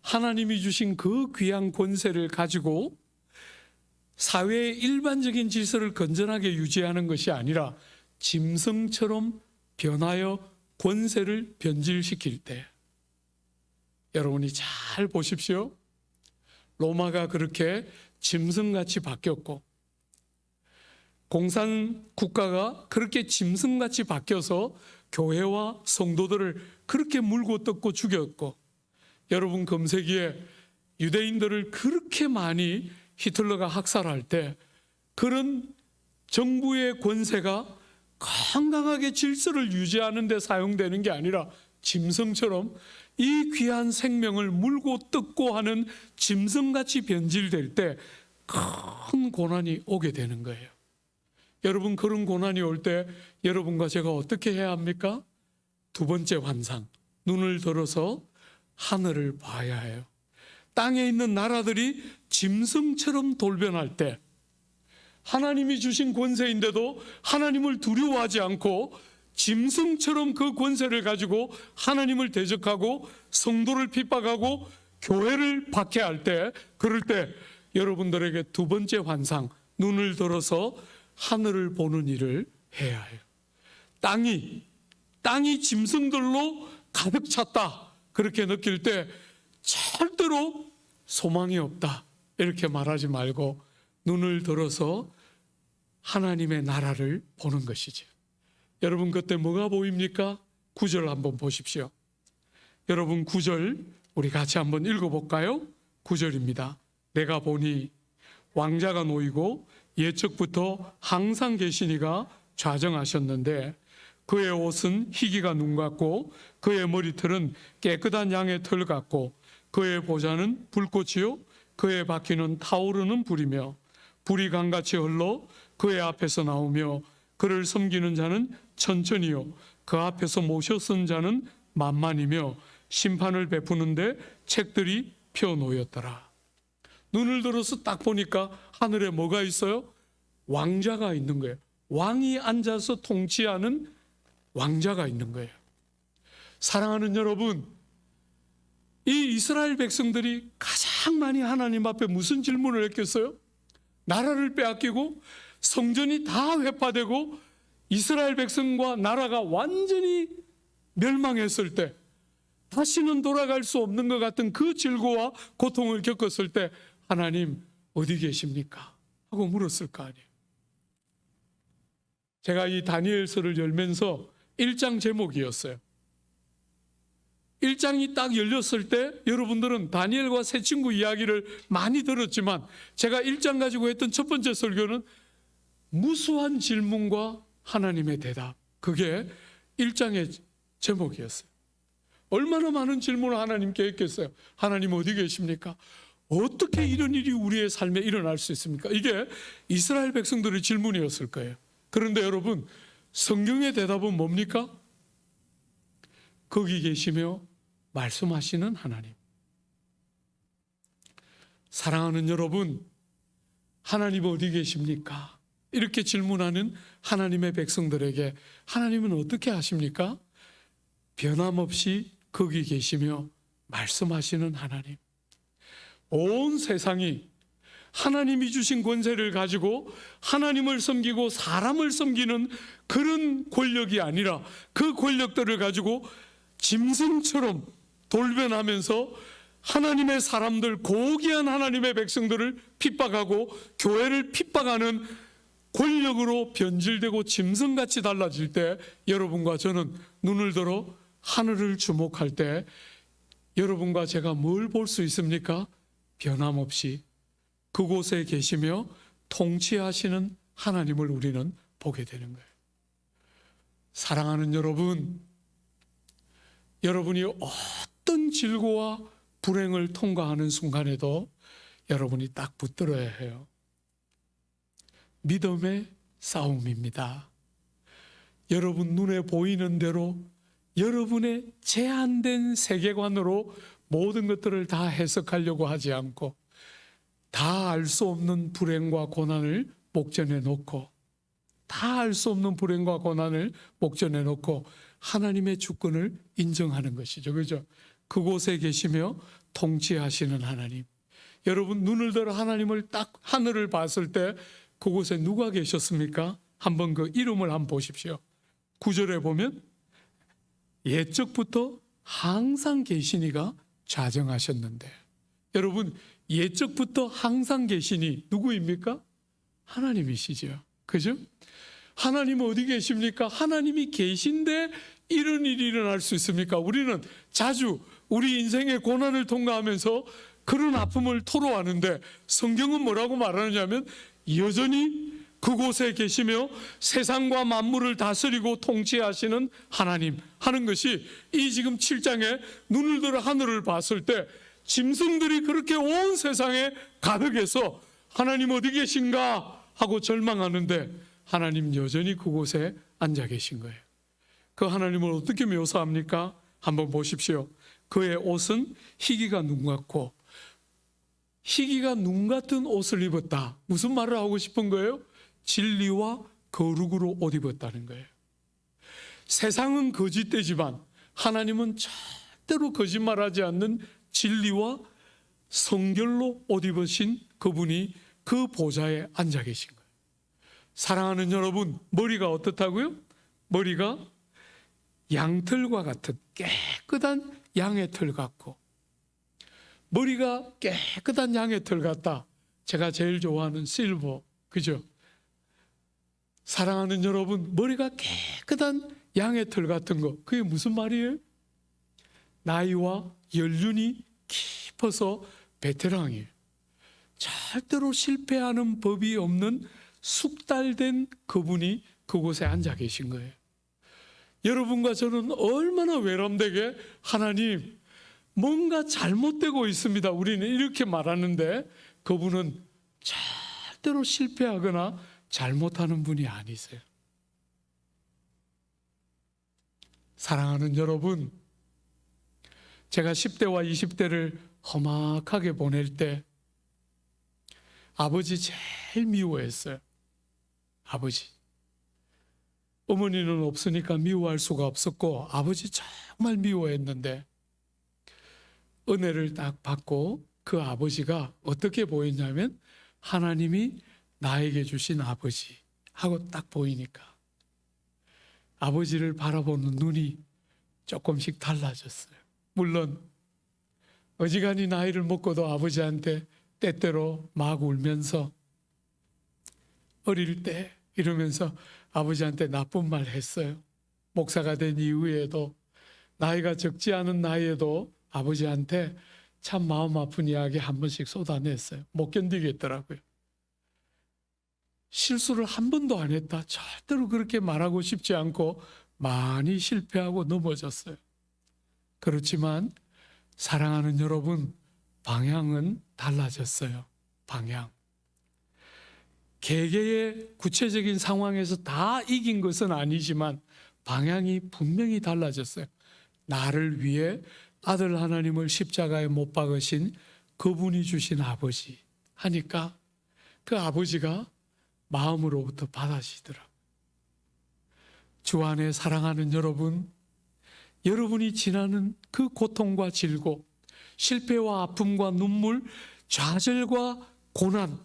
하나님이 주신 그 귀한 권세를 가지고 사회의 일반적인 질서를 건전하게 유지하는 것이 아니라 짐승처럼 변하여 권세를 변질시킬 때, 여러분이 잘 보십시오. 로마가 그렇게 짐승같이 바뀌었고, 공산 국가가 그렇게 짐승같이 바뀌어서 교회와 성도들을 그렇게 물고 뜯고 죽였고, 여러분 검색기에 유대인들을 그렇게 많이 히틀러가 학살할 때 그런 정부의 권세가 건강하게 질서를 유지하는 데 사용되는 게 아니라 짐승처럼 이 귀한 생명을 물고 뜯고 하는 짐승같이 변질될 때 큰 고난이 오게 되는 거예요. 여러분, 그런 고난이 올 때 여러분과 제가 어떻게 해야 합니까? 두 번째 환상, 눈을 들어서 하늘을 봐야 해요. 땅에 있는 나라들이 짐승처럼 돌변할 때, 하나님이 주신 권세인데도 하나님을 두려워하지 않고 짐승처럼 그 권세를 가지고 하나님을 대적하고 성도를 핍박하고 교회를 박해할 때, 그럴 때 여러분들에게 두 번째 환상, 눈을 들어서 하늘을 보는 일을 해야 해요. 땅이 짐승들로 가득 찼다, 그렇게 느낄 때 절대로 소망이 없다 이렇게 말하지 말고 눈을 들어서 하나님의 나라를 보는 것이죠. 여러분, 그때 뭐가 보입니까? 9절 한번 보십시오. 여러분, 9절 우리 같이 한번 읽어볼까요? 9절입니다. 내가 보니 왕자가 놓이고 예측부터 항상 계시니가 좌정하셨는데 그의 옷은 희기가 눈 같고 그의 머리털은 깨끗한 양의 털 같고 그의 보좌는 불꽃이요 그의 바퀴는 타오르는 불이며 불이 강같이 흘러 그의 앞에서 나오며 그를 섬기는 자는 천천히요 그 앞에서 모셔 쓴 자는 만만이며 심판을 베푸는데 책들이 펴놓였더라. 눈을 들어서 딱 보니까 하늘에 뭐가 있어요? 왕자가 있는 거예요. 왕이 앉아서 통치하는 왕자가 있는 거예요. 사랑하는 여러분, 이 이스라엘 백성들이 가장 많이 하나님 앞에 무슨 질문을 했겠어요? 나라를 빼앗기고 성전이 다 회파되고 이스라엘 백성과 나라가 완전히 멸망했을 때, 다시는 돌아갈 수 없는 것 같은 그 질고와 고통을 겪었을 때 하나님 어디 계십니까? 하고 물었을 거 아니에요. 제가 이 다니엘서를 열면서 1장 제목이었어요. 1장이 딱 열렸을 때 여러분들은 다니엘과 새 친구 이야기를 많이 들었지만 제가 1장 가지고 했던 첫 번째 설교는 무수한 질문과 하나님의 대답, 그게 1장의 제목이었어요. 얼마나 많은 질문을 하나님께 했겠어요. 하나님 어디 계십니까? 어떻게 이런 일이 우리의 삶에 일어날 수 있습니까? 이게 이스라엘 백성들의 질문이었을 거예요. 그런데 여러분, 성경의 대답은 뭡니까? 거기 계시며 말씀하시는 하나님. 사랑하는 여러분, 하나님 어디 계십니까? 이렇게 질문하는 하나님의 백성들에게 하나님은 어떻게 하십니까? 변함없이 거기 계시며 말씀하시는 하나님. 온 세상이 하나님이 주신 권세를 가지고 하나님을 섬기고 사람을 섬기는 그런 권력이 아니라 그 권력들을 가지고 짐승처럼 돌변하면서 하나님의 사람들, 고귀한 하나님의 백성들을 핍박하고 교회를 핍박하는 권력으로 변질되고 짐승같이 달라질 때 여러분과 저는 눈을 들어 하늘을 주목할 때 여러분과 제가 뭘 볼 수 있습니까? 변함없이 그곳에 계시며 통치하시는 하나님을 우리는 보게 되는 거예요. 사랑하는 여러분, 여러분이 어떤 질고와 불행을 통과하는 순간에도 여러분이 딱 붙들어야 해요. 믿음의 싸움입니다. 여러분 눈에 보이는 대로 여러분의 제한된 세계관으로 모든 것들을 다 해석하려고 하지 않고 다 알 수 없는 불행과 고난을 목전에 놓고 다 알 수 없는 불행과 고난을 목전에 놓고 하나님의 주권을 인정하는 것이죠. 그죠? 그곳에 계시며 통치하시는 하나님. 여러분 눈을 들어 하나님을 딱 하늘을 봤을 때 그곳에 누가 계셨습니까? 한번 그 이름을 한번 보십시오. 9절에 보면 옛적부터 항상 계시니가 좌정하셨는데, 여러분 옛적부터 항상 계시니 누구입니까? 하나님이시죠. 그죠? 하나님 어디 계십니까? 하나님이 계신데 이런 일이 일어날 수 있습니까? 우리는 자주 우리 인생의 고난을 통과하면서 그런 아픔을 토로하는데, 성경은 뭐라고 말하느냐면 여전히 그곳에 계시며 세상과 만물을 다스리고 통치하시는 하나님 하는 것이 이 지금 7장에 눈을 들어 하늘을 봤을 때 짐승들이 그렇게 온 세상에 가득해서 하나님 어디 계신가 하고 절망하는데, 하나님 여전히 그곳에 앉아 계신 거예요. 그 하나님을 어떻게 묘사합니까? 한번 보십시오. 그의 옷은 희기가 눈 같고, 희기가 눈 같은 옷을 입었다. 무슨 말을 하고 싶은 거예요? 진리와 거룩으로 옷 입었다는 거예요. 세상은 거짓되지만 하나님은 절대로 거짓말하지 않는 진리와 성결로 옷 입으신 그분이 그 보좌에 앉아 계신 거예요. 사랑하는 여러분, 머리가 어떻다고요? 머리가 양털과 같은 깨끗한 양의 털 같고, 머리가 깨끗한 양의 털 같다. 제가 제일 좋아하는 실버, 그죠? 사랑하는 여러분, 머리가 깨끗한 양의 털 같은 거, 그게 무슨 말이에요? 나이와 연륜이 깊어서 베테랑이에요. 절대로 실패하는 법이 없는 숙달된 그분이 그곳에 앉아 계신 거예요. 여러분과 저는 얼마나 외람되게 하나님 뭔가 잘못되고 있습니다, 우리는 이렇게 말하는데, 그분은 절대로 실패하거나 잘못하는 분이 아니세요. 사랑하는 여러분, 제가 10대와 20대를 험악하게 보낼 때 아버지 제일 미워했어요. 아버지. 어머니는 없으니까 미워할 수가 없었고 아버지 정말 미워했는데, 은혜를 딱 받고 그 아버지가 어떻게 보였냐면 하나님이 나에게 주신 아버지 하고 딱 보이니까 아버지를 바라보는 눈이 조금씩 달라졌어요. 물론 어지간히 나이를 먹고도 아버지한테 때때로 막 울면서 어릴 때 이러면서 아버지한테 나쁜 말 했어요. 목사가 된 이후에도 나이가 적지 않은 나이에도 아버지한테 참 마음 아픈 이야기 한 번씩 쏟아냈어요. 못 견디겠더라고요. 실수를 한 번도 안 했다. 절대로 그렇게 말하고 싶지 않고 많이 실패하고 넘어졌어요. 그렇지만 사랑하는 여러분, 방향은 달라졌어요. 방향. 개개의 구체적인 상황에서 다 이긴 것은 아니지만 방향이 분명히 달라졌어요. 나를 위해 아들 하나님을 십자가에 못 박으신 그분이 주신 아버지 하니까 그 아버지가 마음으로부터 받아지더라고요. 주 안에 사랑하는 여러분, 여러분이 지나는 그 고통과 질고 실패와 아픔과 눈물, 좌절과 고난,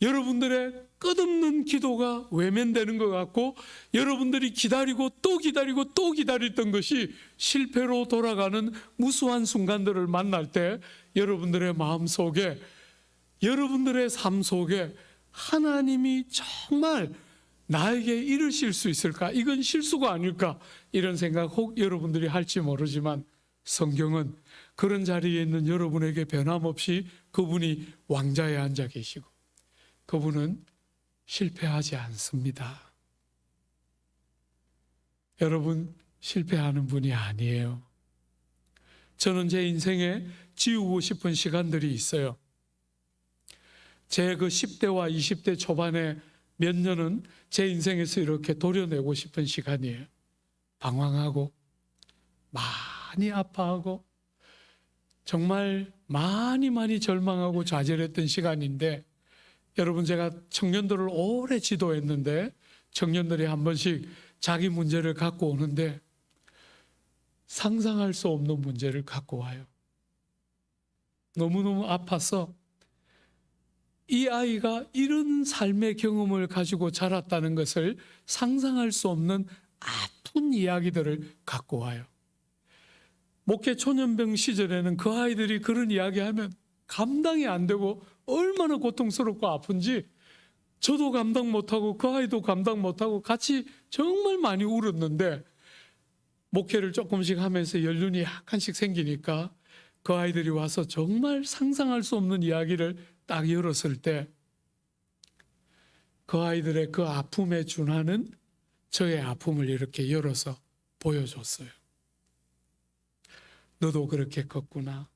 여러분들의 끝없는 기도가 외면되는 것 같고 여러분들이 기다리고 또 기다리고 또 기다렸던 것이 실패로 돌아가는 무수한 순간들을 만날 때 여러분들의 마음속에, 여러분들의 삶 속에 하나님이 정말 나에게 이르실 수 있을까? 이건 실수가 아닐까? 이런 생각 혹 여러분들이 할지 모르지만 성경은 그런 자리에 있는 여러분에게 변함없이 그분이 왕자에 앉아 계시고 그분은 실패하지 않습니다. 여러분, 실패하는 분이 아니에요. 저는 제 인생에 지우고 싶은 시간들이 있어요. 제 그 10대와 20대 초반에 몇 년은 제 인생에서 이렇게 도려내고 싶은 시간이에요. 방황하고 많이 아파하고 정말 많이 절망하고 좌절했던 시간인데, 여러분, 제가 청년들을 오래 지도했는데 청년들이 한 번씩 자기 문제를 갖고 오는데 상상할 수 없는 문제를 갖고 와요. 너무너무 아파서 이 아이가 이런 삶의 경험을 가지고 자랐다는 것을 상상할 수 없는 아픈 이야기들을 갖고 와요. 목회 초년병 시절에는 그 아이들이 그런 이야기하면 감당이 안 되고 얼마나 고통스럽고 아픈지 저도 감당 못하고 그 아이도 감당 못하고 같이 정말 많이 울었는데, 목회를 조금씩 하면서 연륜이 약간씩 생기니까 그 아이들이 와서 정말 상상할 수 없는 이야기를 딱 열었을 때 그 아이들의 그 아픔에 준하는 저의 아픔을 이렇게 열어서 보여줬어요. 너도 그렇게 컸구나.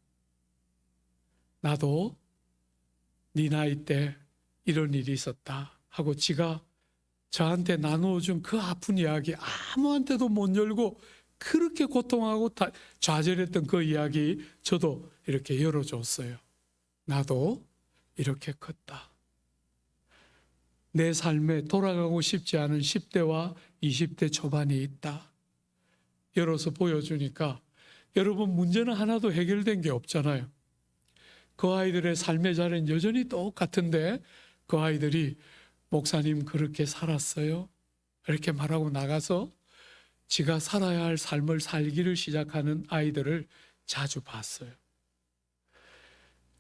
나도 네 나이 때 이런 일이 있었다 하고 지가 저한테 나누어준 그 아픈 이야기, 아무한테도 못 열고 그렇게 고통하고 좌절했던 그 이야기 저도 이렇게 열어줬어요. 나도 이렇게 컸다. 내 삶에 돌아가고 싶지 않은 10대와 20대 초반이 있다. 열어서 보여주니까 여러분, 문제는 하나도 해결된 게 없잖아요. 그 아이들의 삶의 자리는 여전히 똑같은데 그 아이들이 목사님 그렇게 살았어요? 이렇게 말하고 나가서 지가 살아야 할 삶을 살기를 시작하는 아이들을 자주 봤어요.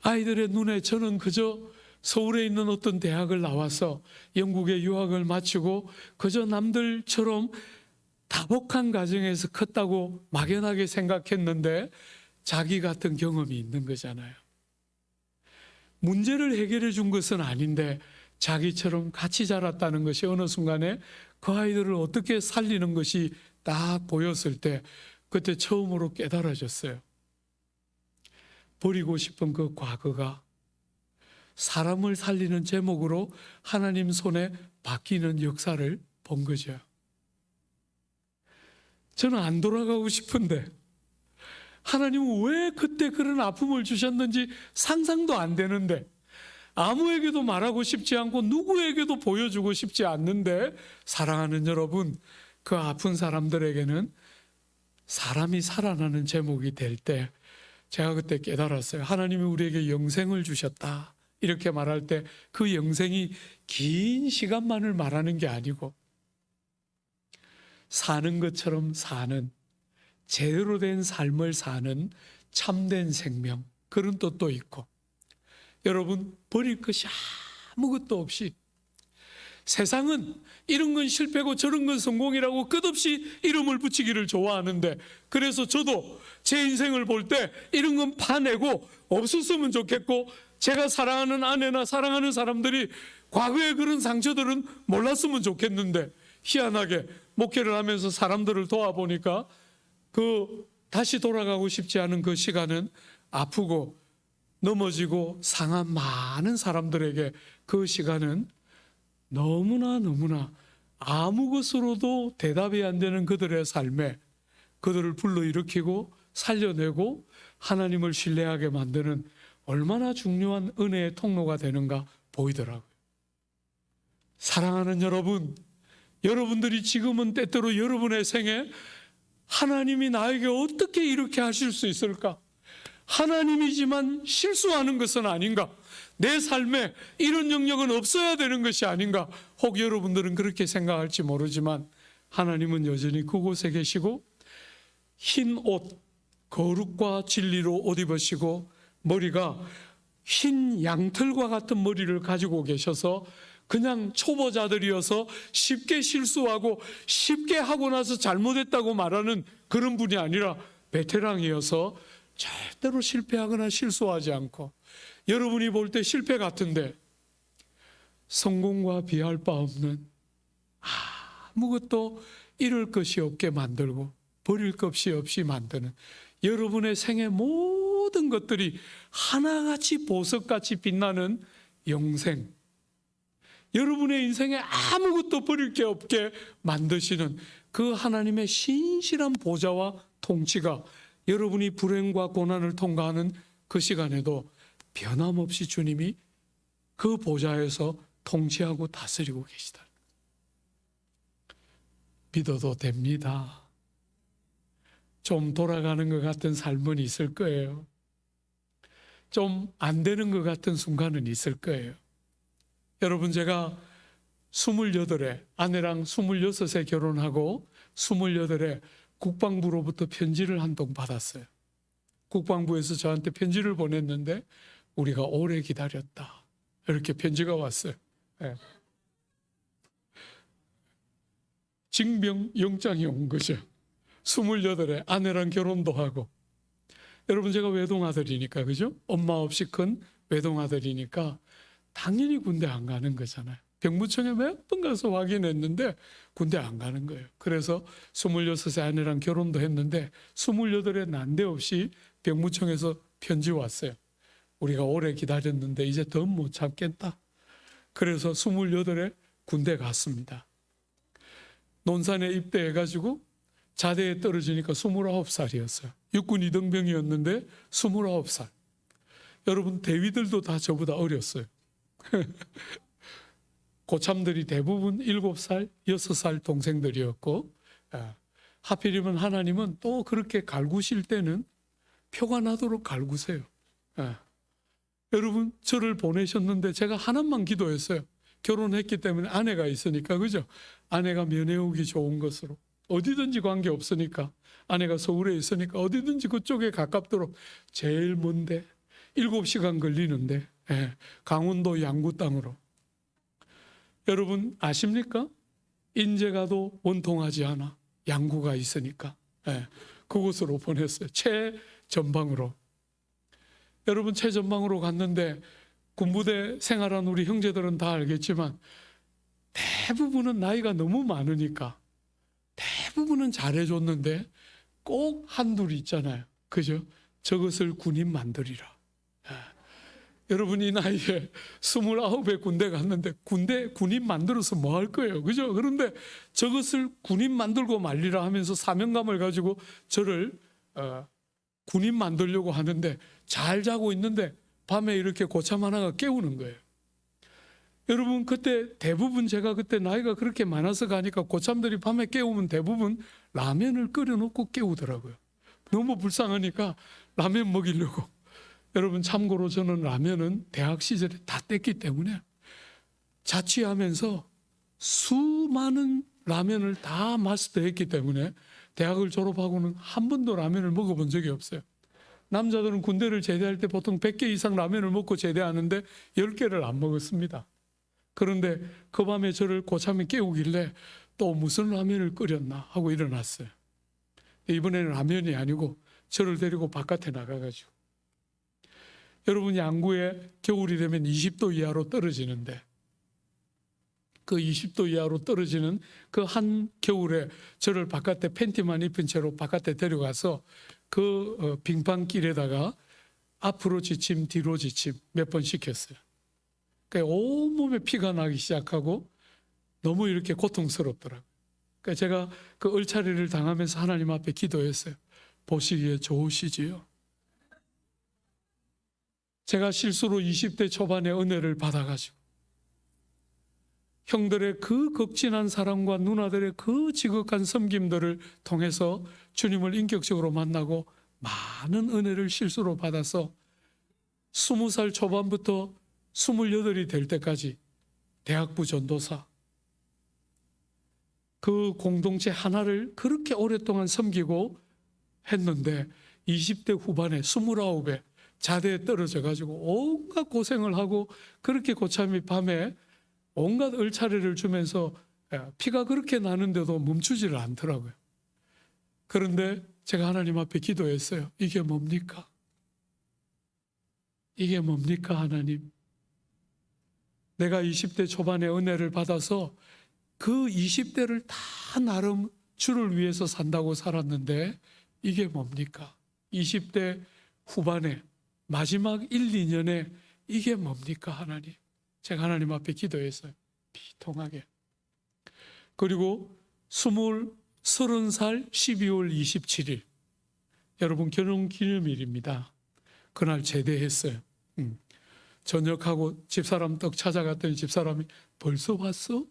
아이들의 눈에 저는 그저 서울에 있는 어떤 대학을 나와서 영국에 유학을 마치고 그저 남들처럼 다복한 가정에서 컸다고 막연하게 생각했는데 자기 같은 경험이 있는 거잖아요. 문제를 해결해 준 것은 아닌데 자기처럼 같이 자랐다는 것이 어느 순간에 그 아이들을 어떻게 살리는 것이 딱 보였을 때 그때 처음으로 깨달아졌어요. 버리고 싶은 그 과거가 사람을 살리는 제목으로 하나님 손에 바뀌는 역사를 본 거죠. 저는 안 돌아가고 싶은데 하나님은 왜 그때 그런 아픔을 주셨는지 상상도 안 되는데, 아무에게도 말하고 싶지 않고 누구에게도 보여주고 싶지 않는데, 사랑하는 여러분, 그 아픈 사람들에게는 사람이 살아나는 제목이 될 때 제가 그때 깨달았어요. 하나님이 우리에게 영생을 주셨다 이렇게 말할 때 그 영생이 긴 시간만을 말하는 게 아니고 사는 것처럼 사는, 제대로 된 삶을 사는 참된 생명, 그런 뜻도 있고, 여러분, 버릴 것이 아무것도 없이 세상은 이런 건 실패고 저런 건 성공이라고 끝없이 이름을 붙이기를 좋아하는데, 그래서 저도 제 인생을 볼 때 이런 건 파내고 없었으면 좋겠고, 제가 사랑하는 아내나 사랑하는 사람들이 과거의 그런 상처들은 몰랐으면 좋겠는데, 희한하게 목회를 하면서 사람들을 도와보니까 다시 돌아가고 싶지 않은 그 시간은 아프고 넘어지고 상한 많은 사람들에게 그 시간은 너무나 아무 것으로도 대답이 안 되는 그들의 삶에 그들을 불러일으키고 살려내고 하나님을 신뢰하게 만드는 얼마나 중요한 은혜의 통로가 되는가 보이더라고요. 사랑하는 여러분, 여러분들이 지금은 때때로 여러분의 생에 하나님이 나에게 어떻게 이렇게 하실 수 있을까? 하나님이지만 실수하는 것은 아닌가? 내 삶에 이런 영역은 없어야 되는 것이 아닌가? 혹 여러분들은 그렇게 생각할지 모르지만 하나님은 여전히 그곳에 계시고 흰 옷, 거룩과 진리로 옷 입으시고 머리가 흰 양털과 같은 머리를 가지고 계셔서 그냥 초보자들이어서 쉽게 실수하고 쉽게 하고 나서 잘못했다고 말하는 그런 분이 아니라 베테랑이어서 절대로 실패하거나 실수하지 않고, 여러분이 볼 때 실패 같은데 성공과 비할 바 없는, 아무것도 잃을 것이 없게 만들고 버릴 것이 없이 만드는, 여러분의 생의 모든 것들이 하나같이 보석같이 빛나는 영생, 여러분의 인생에 아무것도 버릴 게 없게 만드시는 그 하나님의 신실한 보좌와 통치가 여러분이 불행과 고난을 통과하는 그 시간에도 변함없이 주님이 그 보좌에서 통치하고 다스리고 계시다. 믿어도 됩니다. 좀 돌아가는 것 같은 삶은 있을 거예요. 좀 안 되는 것 같은 순간은 있을 거예요. 여러분, 제가 28에 아내랑 26에 결혼하고 28에 국방부로부터 편지를 한 통 받았어요. 국방부에서 저한테 편지를 보냈는데 우리가 오래 기다렸다, 이렇게 편지가 왔어요. 네. 징병영장이 온 거죠. 28에 아내랑 결혼도 하고. 여러분, 제가 외동아들이니까, 그죠? 엄마 없이 큰 외동아들이니까 당연히 군대 안 가는 거잖아요. 병무청에 몇 번 가서 확인했는데 군대 안 가는 거예요. 그래서 26세 아내랑 결혼도 했는데 28에 난데없이 병무청에서 편지 왔어요. 우리가 오래 기다렸는데 이제 더 못 참겠다. 그래서 28에 군대 갔습니다. 논산에 입대해가지고 자대에 떨어지니까 29살이었어요. 육군 이등병이었는데 29살. 여러분, 대위들도 다 저보다 어렸어요. 고참들이 대부분 7살, 6살 동생들이었고, 하필이면 하나님은 또 그렇게 갈구실 때는 표가 나도록 갈구세요. 여러분, 저를 보내셨는데 제가 하나만 기도했어요. 결혼했기 때문에 아내가 있으니까, 그죠? 아내가 면회 오기 좋은 것으로, 어디든지 관계 없으니까, 아내가 서울에 있으니까 어디든지 그쪽에 가깝도록, 제일 먼데 7시간 걸리는데 강원도 양구 땅으로. 여러분 아십니까? 인제가도 원통하지 않아. 양구가 있으니까 그곳으로 보냈어요. 최전방으로. 여러분, 최전방으로 갔는데 군부대 생활한 우리 형제들은 다 알겠지만 대부분은 나이가 너무 많으니까 대부분은 잘해줬는데 꼭 한둘 있잖아요. 그죠? 저것을 군인 만들이라. 여러분, 이 나이에 29에 군대 갔는데 군인 만들어서 뭐 할 거예요? 그죠? 그런데 저것을 군인 만들고 말리라 하면서 사명감을 가지고 저를 군인 만들려고 하는데 잘 자고 있는데 밤에 이렇게 고참 하나가 깨우는 거예요. 여러분, 그때 대부분 제가 그때 나이가 그렇게 많아서 가니까 고참들이 밤에 깨우면 대부분 라면을 끓여놓고 깨우더라고요. 너무 불쌍하니까 라면 먹이려고. 여러분, 참고로 저는 라면은 대학 시절에 다 뗐기 때문에 자취하면서 수많은 라면을 다 마스터했기 때문에 대학을 졸업하고는 한 번도 라면을 먹어본 적이 없어요. 남자들은 군대를 제대할 때 보통 100개 이상 라면을 먹고 제대하는데 10개를 안 먹었습니다. 그런데 그 밤에 저를 고참이 깨우길래 또 무슨 라면을 끓였나 하고 일어났어요. 이번에는 라면이 아니고 저를 데리고 바깥에 나가가지고, 여러분, 양구에 겨울이 되면 20도 이하로 떨어지는데 그 20도 이하로 떨어지는 그 한 겨울에 저를 바깥에 팬티만 입은 채로 바깥에 데려가서 그 빙판길에다가 앞으로 지침 뒤로 지침 몇 번 시켰어요. 그러니까 온몸에 피가 나기 시작하고 너무 이렇게 고통스럽더라고요. 그러니까 제가 그 얼차리를 당하면서 하나님 앞에 기도했어요. 보시기에 좋으시지요. 제가 실수로 20대 초반에 은혜를 받아가지고 형들의 그 극진한 사랑과 누나들의 그 지극한 섬김들을 통해서 주님을 인격적으로 만나고 많은 은혜를 실수로 받아서 20살 초반부터 28이 될 때까지 대학부 전도사, 그 공동체 하나를 그렇게 오랫동안 섬기고 했는데 20대 후반에 29에 자대에 떨어져 가지고 온갖 고생을 하고 그렇게 고참이 밤에 온갖 얼차례를 주면서 피가 그렇게 나는데도 멈추지를 않더라고요. 그런데 제가 하나님 앞에 기도했어요. 이게 뭡니까? 이게 뭡니까, 하나님? 내가 20대 초반에 은혜를 받아서 그 20대를 다 나름 주를 위해서 산다고 살았는데 이게 뭡니까? 20대 후반에 마지막 1, 2년에 이게 뭡니까, 하나님? 제가 하나님 앞에 기도했어요. 비통하게. 그리고 30살 12월 27일 여러분, 결혼기념일입니다. 그날 제대했어요. 저녁하고 집사람 떡 찾아갔더니 집사람이 벌써 왔어?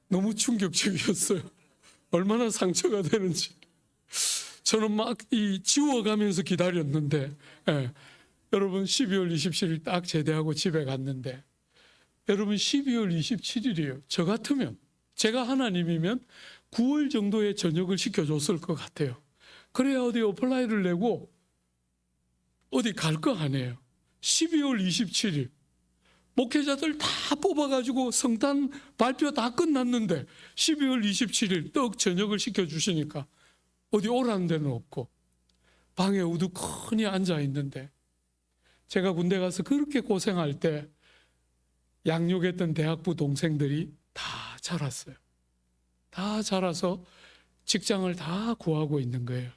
너무 충격적이었어요. 얼마나 상처가 되는지. 저는 막 지워가면서 기다렸는데 여러분 12월 27일 딱 제대하고 집에 갔는데 여러분 12월 27일이에요. 저 같으면 제가 하나님이면 9월 정도에 저녁을 시켜줬을 것 같아요. 그래야 어디 어플라이를 내고 어디 갈 거 아니에요. 12월 27일 목회자들 다 뽑아가지고 성탄 발표 다 끝났는데 12월 27일 떡 저녁을 시켜주시니까 어디 오라는 데는 없고 방에 우두커니 앉아 있는데 제가 군대 가서 그렇게 고생할 때 양육했던 대학부 동생들이 다 자랐어요. 다 자라서 직장을 다 구하고 있는 거예요.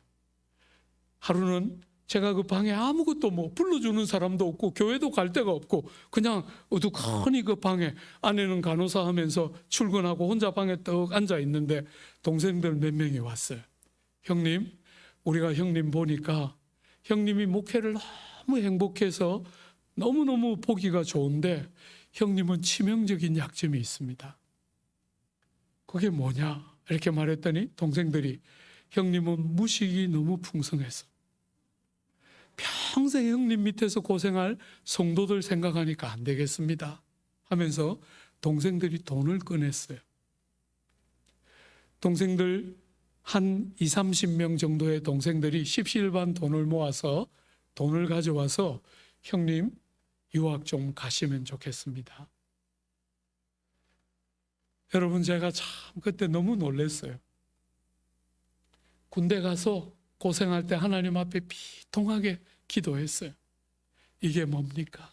하루는 제가 그 방에 아무것도 뭐 불러주는 사람도 없고 교회도 갈 데가 없고 그냥 어두커니 그 방에 아내는 간호사 하면서 출근하고 혼자 방에 떡 앉아 있는데 동생들 몇 명이 왔어요. 형님, 우리가 형님 보니까 형님이 목회를 너무 행복해서 너무너무 보기가 좋은데 형님은 치명적인 약점이 있습니다. 그게 뭐냐? 이렇게 말했더니 동생들이 형님은 무식이 너무 풍성해서 평생 형님 밑에서 고생할 성도들 생각하니까 안 되겠습니다 하면서 동생들이 돈을 꺼냈어요. 동생들 한 20, 30명 정도의 동생들이 십시일반 돈을 모아서 돈을 가져와서 형님 유학 좀 가시면 좋겠습니다. 여러분 제가 참 그때 너무 놀랐어요. 군대 가서 고생할 때 하나님 앞에 비통하게 기도했어요. 이게 뭡니까?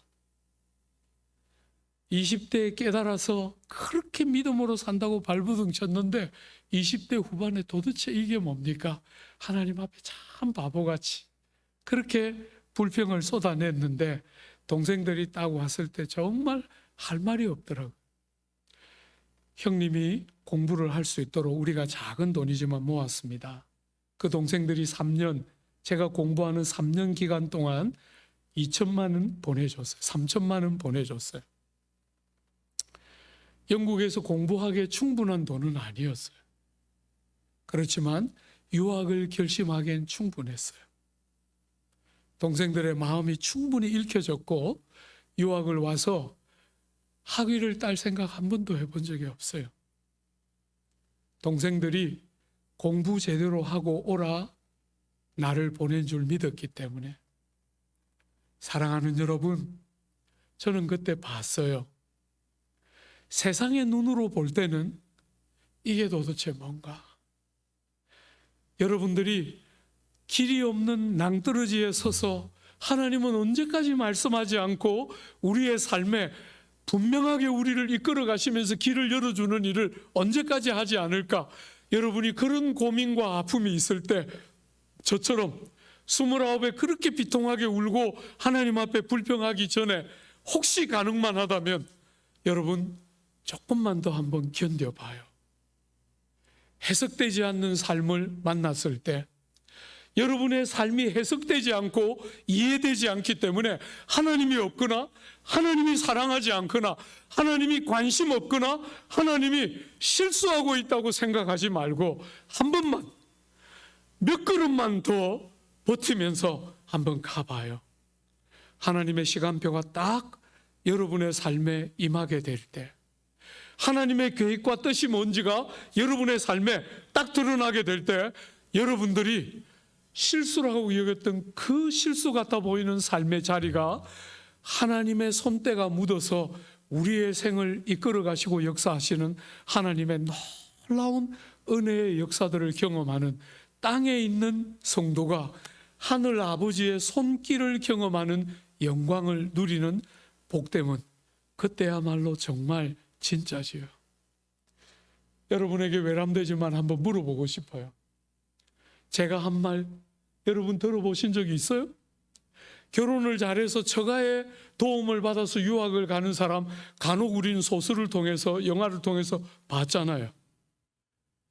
20대에 깨달아서 그렇게 믿음으로 산다고 발버둥 쳤는데 20대 후반에 도대체 이게 뭡니까? 하나님 앞에 참 바보같이 그렇게 불평을 쏟아냈는데 동생들이 딱 왔을 때 정말 할 말이 없더라고요. 형님이 공부를 할 수 있도록 우리가 작은 돈이지만 모았습니다. 그 동생들이 3년, 제가 공부하는 3년 기간 동안 2천만 원 보내줬어요. 3천만 원 보내줬어요. 영국에서 공부하기에 충분한 돈은 아니었어요. 그렇지만 유학을 결심하기엔 충분했어요. 동생들의 마음이 충분히 읽혀졌고 유학을 와서 학위를 딸 생각 한 번도 해본 적이 없어요. 동생들이 공부 제대로 하고 오라 나를 보낸 줄 믿었기 때문에 사랑하는 여러분, 저는 그때 봤어요. 세상의 눈으로 볼 때는 이게 도대체 뭔가? 여러분들이 길이 없는 낭떠러지에 서서 하나님은 언제까지 말씀하지 않고 우리의 삶에 분명하게 우리를 이끌어 가시면서 길을 열어주는 일을 언제까지 하지 않을까? 여러분이 그런 고민과 아픔이 있을 때 저처럼 29에 그렇게 비통하게 울고 하나님 앞에 불평하기 전에 혹시 가능만 하다면 여러분 조금만 더 한번 견뎌봐요. 해석되지 않는 삶을 만났을 때 여러분의 삶이 해석되지 않고 이해되지 않기 때문에 하나님이 없거나 하나님이 사랑하지 않거나 하나님이 관심 없거나 하나님이 실수하고 있다고 생각하지 말고 한 번만 몇 걸음만 더 버티면서 한번 가봐요. 하나님의 시간표가 딱 여러분의 삶에 임하게 될 때 하나님의 계획과 뜻이 뭔지가 여러분의 삶에 딱 드러나게 될 때 여러분들이 실수라고 여겼던 그 실수 같아 보이는 삶의 자리가 하나님의 손때가 묻어서 우리의 생을 이끌어 가시고 역사하시는 하나님의 놀라운 은혜의 역사들을 경험하는 땅에 있는 성도가 하늘 아버지의 손길을 경험하는 영광을 누리는 복됨은 그때야말로 정말 진짜지요. 여러분에게 외람되지만 한번 물어보고 싶어요. 제가 한 말 여러분 들어보신 적이 있어요? 결혼을 잘해서 처가의 도움을 받아서 유학을 가는 사람 간혹 우리는 소설을 통해서 영화를 통해서 봤잖아요.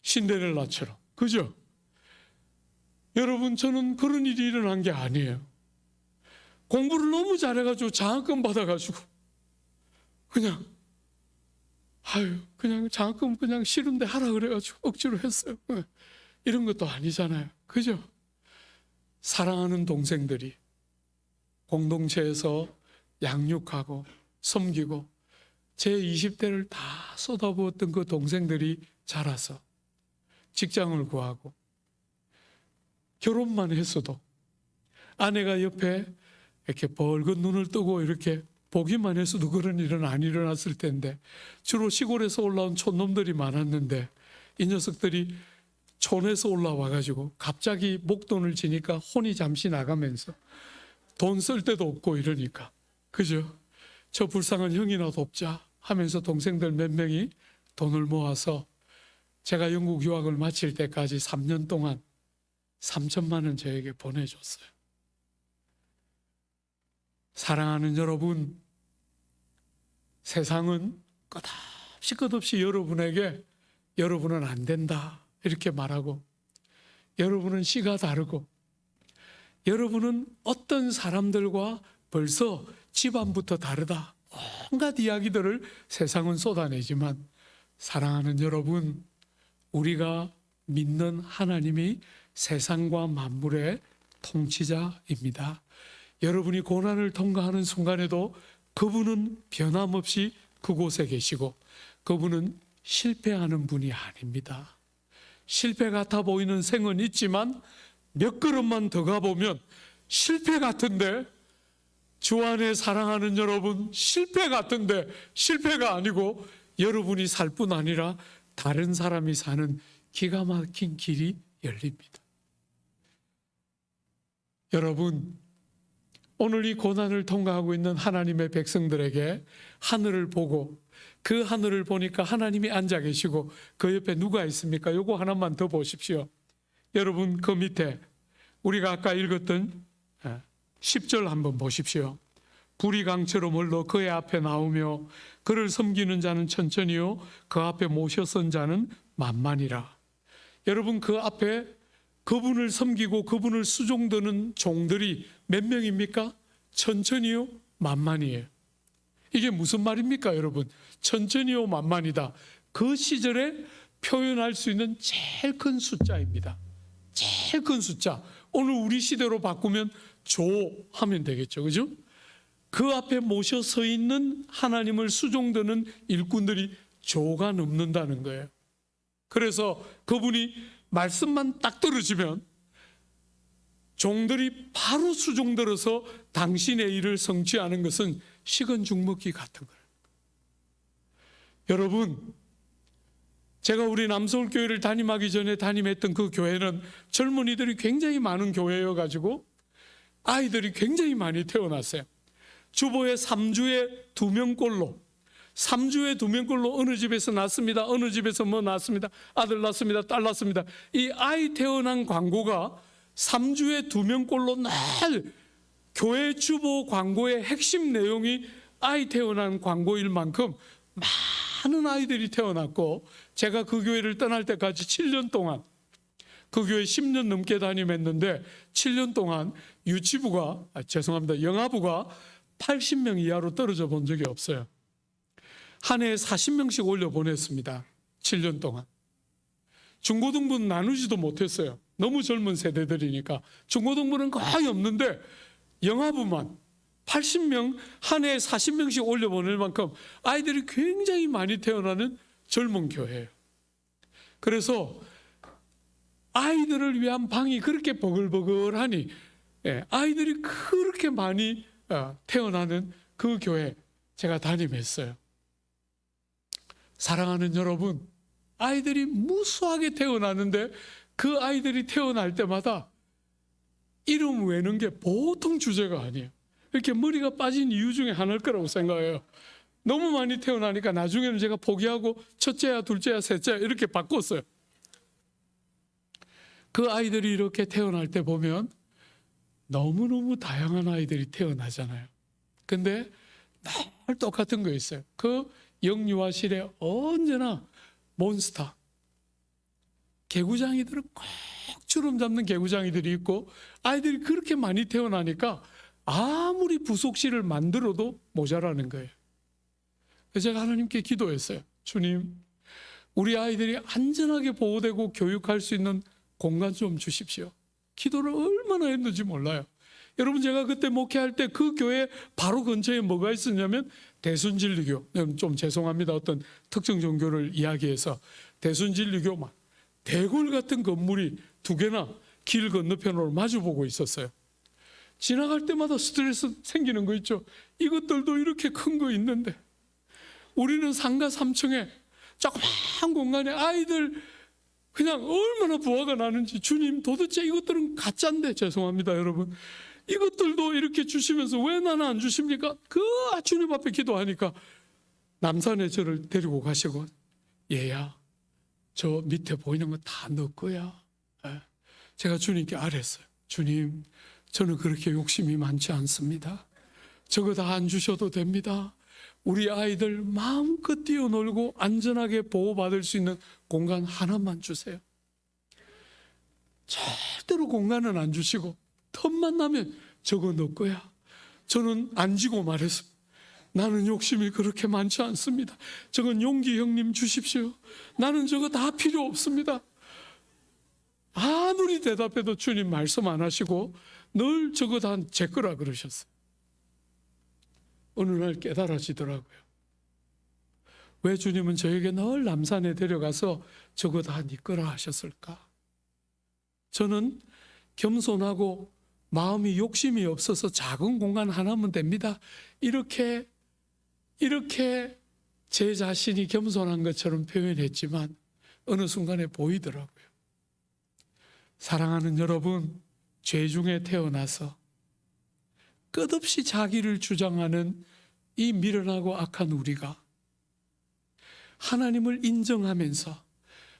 신데렐라처럼. 그죠? 여러분 저는 그런 일이 일어난 게 아니에요. 공부를 너무 잘해가지고 장학금 받아가지고 그냥 장학금 그냥 싫은데 하라 그래가지고 억지로 했어요. 이런 것도 아니잖아요. 그죠? 사랑하는 동생들이 공동체에서 양육하고 섬기고 제 20대를 다 쏟아부었던 그 동생들이 자라서 직장을 구하고 결혼만 했어도 아내가 옆에 이렇게 벌겋 눈을 뜨고 이렇게 보기만 했어도 그런 일은 안 일어났을 텐데, 주로 시골에서 올라온 촌놈들이 많았는데 이 녀석들이 촌에서 올라와 가지고 갑자기 목돈을 지니까 혼이 잠시 나가면서 돈 쓸 데도 없고 이러니까, 그죠? 저 불쌍한 형이나 돕자 하면서 동생들 몇 명이 돈을 모아서 제가 영국 유학을 마칠 때까지 3년 동안 3천만 원 저에게 보내줬어요. 사랑하는 여러분, 세상은 끝없이 여러분에게 여러분은 안 된다 이렇게 말하고, 여러분은 씨가 다르고, 여러분은 어떤 사람들과 벌써 집안부터 다르다, 온갖 이야기들을 세상은 쏟아내지만, 사랑하는 여러분, 우리가 믿는 하나님이 세상과 만물의 통치자입니다. 여러분이 고난을 통과하는 순간에도 그분은 변함없이 그곳에 계시고 그분은 실패하는 분이 아닙니다. 실패 같아 보이는 생은 있지만 몇 걸음만 더 가보면 실패 같은데, 주 안에 사랑하는 여러분, 실패 같은데 실패가 아니고 여러분이 살 뿐 아니라 다른 사람이 사는 기가 막힌 길이 열립니다. 여러분, 오늘 이 고난을 통과하고 있는 하나님의 백성들에게 하늘을 보고, 그 하늘을 보니까 하나님이 앉아 계시고 그 옆에 누가 있습니까? 요거 하나만 더 보십시오. 여러분, 그 밑에 우리가 아까 읽었던 10절 한번 보십시오. 불이 강처럼 흘러 그의 앞에 나오며 그를 섬기는 자는 천천히요 그 앞에 모셔 선 자는 만만이라. 여러분, 그 앞에 그분을 섬기고 그분을 수종드는 종들이 몇 명입니까? 천천히요 만만이에요. 이게 무슨 말입니까, 여러분? 천천히요 만만이다. 그 시절에 표현할 수 있는 제일 큰 숫자입니다. 제일 큰 숫자. 오늘 우리 시대로 바꾸면 조 하면 되겠죠, 그죠? 그 앞에 모셔 서 있는 하나님을 수종드는 일꾼들이 조가 넘는다는 거예요. 그래서 그분이 말씀만 딱 떨어지면 종들이 바로 수종들어서 당신의 일을 성취하는 것은 식은 죽 먹기 같은 거예요. 여러분, 제가 우리 남서울교회를 담임하기 전에 담임했던 그 교회는 젊은이들이 굉장히 많은 교회여가지고 아이들이 굉장히 많이 태어났어요. 주보에 3주에 2명꼴로, 3주에 2명꼴로 어느 집에서 낳습니다, 어느 집에서 뭐 낳습니다, 아들 낳습니다, 딸 낳습니다. 이 아이 태어난 광고가 3주에 2명꼴로 늘 교회 주보 광고의 핵심 내용이 아이 태어난 광고일 만큼 많은 아이들이 태어났고, 제가 그 교회를 떠날 때까지 7년 동안 그 교회 10년 넘게 담임했는데 7년 동안 영아부가 80명 이하로 떨어져 본 적이 없어요. 한 해에 40명씩 올려 보냈습니다. 7년 동안. 중고등부는 나누지도 못했어요. 너무 젊은 세대들이니까. 중고등부는 거의 없는데 영아부만 80명, 한 해에 40명씩 올려 보낼 만큼 아이들이 굉장히 많이 태어나는 젊은 교회예요. 그래서 아이들을 위한 방이 그렇게 버글버글하니, 아이들이 그렇게 많이 태어나는 그 교회 제가 담임했어요. 사랑하는 여러분, 아이들이 무수하게 태어나는데 그 아이들이 태어날 때마다 이름 외는 게 보통 주제가 아니에요. 이렇게 머리가 빠진 이유 중에 하나일 거라고 생각해요. 너무 많이 태어나니까 나중에는 제가 포기하고 첫째야, 둘째야, 셋째야 이렇게 바꿨어요. 그 아이들이 이렇게 태어날 때 보면 너무너무 다양한 아이들이 태어나잖아요. 근데 늘 똑같은 거 있어요. 그 영유아실에 언제나 몬스터, 개구장이들은 꼭 주름 잡는 개구장이들이 있고, 아이들이 그렇게 많이 태어나니까 아무리 부속실을 만들어도 모자라는 거예요. 그래서 제가 하나님께 기도했어요. 주님, 우리 아이들이 안전하게 보호되고 교육할 수 있는 공간 좀 주십시오. 기도를 얼마나 했는지 몰라요. 여러분, 제가 그때 목회할 때 그 교회 바로 근처에 뭐가 있었냐면 대순진리교. 좀 죄송합니다. 어떤 특정 종교를 이야기해서 대순진리교 막 대골 같은 건물이 2개나 길 건너편으로 마주보고 있었어요. 지나갈 때마다 스트레스 생기는 거 있죠. 이것들도 이렇게 큰 거 있는데 우리는 상가 3층에 조그만 공간에 아이들 그냥 얼마나 부화가 나는지, 주님 도대체 이것들은 가짜인데, 죄송합니다 여러분, 이것들도 이렇게 주시면서 왜 나는 안 주십니까? 주님 앞에 기도하니까 남산에 저를 데리고 가시고, 얘야 저 밑에 보이는 거 다 너 거야. 제가 주님께 아뢰었어요. 주님, 저는 그렇게 욕심이 많지 않습니다. 저거 다 안 주셔도 됩니다. 우리 아이들 마음껏 뛰어놀고 안전하게 보호받을 수 있는 공간 하나만 주세요. 절대로 공간은 안 주시고 틈만 나면 저거 너 거야. 저는 안 지고 말했습니다. 나는 욕심이 그렇게 많지 않습니다. 저건 용기 형님 주십시오. 나는 저거 다 필요 없습니다. 아무리 대답해도 주님 말씀 안 하시고 늘 저거 다 제 거라 그러셨어요. 어느 날 깨달아지더라고요. 왜 주님은 저에게 늘 남산에 데려가서 저거 다 네 거라 하셨을까? 저는 겸손하고 마음이 욕심이 없어서 작은 공간 하나면 됩니다, 이렇게 제 자신이 겸손한 것처럼 표현했지만 어느 순간에 보이더라고요. 사랑하는 여러분, 죄 중에 태어나서 끝없이 자기를 주장하는 이 미련하고 악한 우리가 하나님을 인정하면서,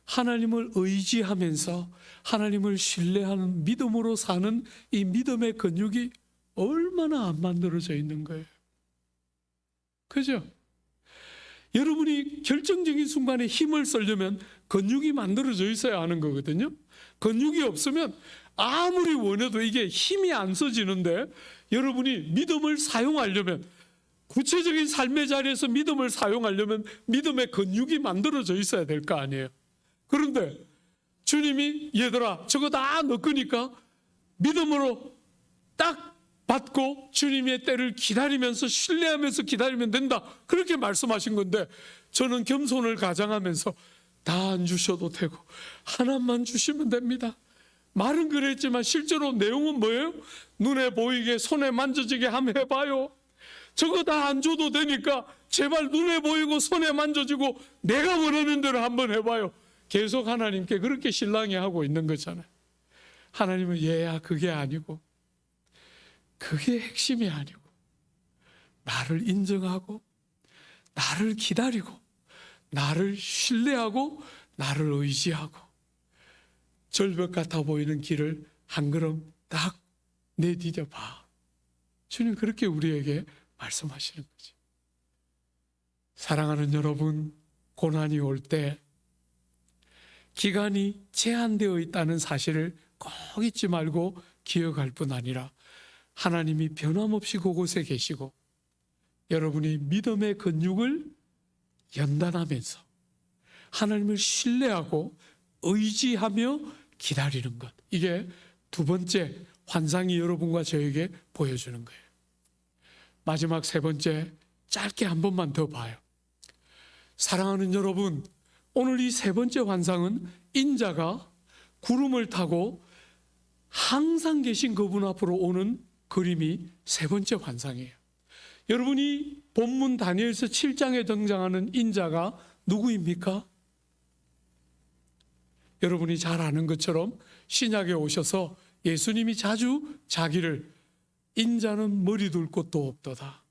하나님을 의지하면서, 하나님을 신뢰하는 믿음으로 사는 이 믿음의 근육이 얼마나 안 만들어져 있는 거예요. 그죠? 여러분이 결정적인 순간에 힘을 쓰려면 근육이 만들어져 있어야 하는 거거든요. 근육이 없으면 아무리 원해도 이게 힘이 안 써지는데, 여러분이 믿음을 사용하려면, 구체적인 삶의 자리에서 믿음을 사용하려면 믿음의 근육이 만들어져 있어야 될 거 아니에요. 그런데 주님이 얘들아 저거 다 너 거니까 믿음으로 딱 받고 주님의 때를 기다리면서 신뢰하면서 기다리면 된다, 그렇게 말씀하신 건데, 저는 겸손을 가장하면서 다 안 주셔도 되고 하나만 주시면 됩니다. 말은 그랬지만 실제로 내용은 뭐예요? 눈에 보이게 손에 만져지게 한번 해봐요. 저거 다 안 줘도 되니까 제발 눈에 보이고 손에 만져지고 내가 원하는 대로 한번 해봐요. 계속 하나님께 그렇게 신랑이 하고 있는 거잖아요. 하나님은 얘야 그게 아니고, 그게 핵심이 아니고, 나를 인정하고 나를 기다리고 나를 신뢰하고 나를 의지하고 절벽 같아 보이는 길을 한 걸음 딱 내디뎌 봐. 주님 그렇게 우리에게 말씀하시는 거죠. 사랑하는 여러분, 고난이 올 때 기간이 제한되어 있다는 사실을 꼭 잊지 말고 기억할 뿐 아니라, 하나님이 변함없이 그곳에 계시고 여러분이 믿음의 근육을 연단하면서 하나님을 신뢰하고 의지하며 기다리는 것, 이게 두 번째 환상이 여러분과 저에게 보여주는 거예요. 마지막 세 번째, 짧게 한 번만 더 봐요. 사랑하는 여러분, 오늘 이 세 번째 환상은 인자가 구름을 타고 항상 계신 그분 앞으로 오는 그림이 세 번째 환상이에요. 여러분이 본문 다니엘서 7장에 등장하는 인자가 누구입니까? 여러분이 잘 아는 것처럼 신약에 오셔서 예수님이 자주 자기를 인자는 머리 둘 곳도 없도다,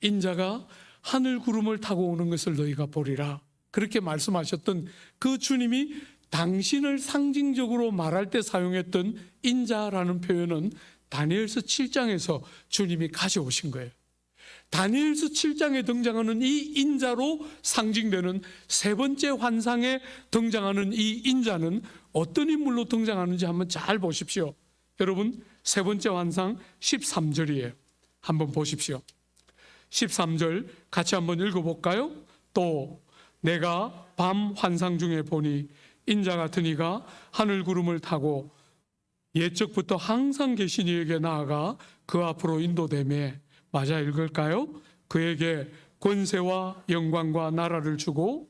인자가 하늘 구름을 타고 오는 것을 너희가 보리라, 그렇게 말씀하셨던 그 주님이 당신을 상징적으로 말할 때 사용했던 인자라는 표현은 다니엘서 7장에서 주님이 가져오신 거예요. 다니엘서 7장에 등장하는 이 인자로 상징되는 세 번째 환상에 등장하는 이 인자는 어떤 인물로 등장하는지 한번 잘 보십시오. 여러분, 세 번째 환상 13절이에요. 한번 보십시오. 13절 같이 한번 읽어볼까요? 또 내가 밤 환상 중에 보니 인자 같은 이가 하늘 구름을 타고 옛적부터 항상 계신 이에게 나아가 그 앞으로 인도되매 맞아 읽을까요? 그에게 권세와 영광과 나라를 주고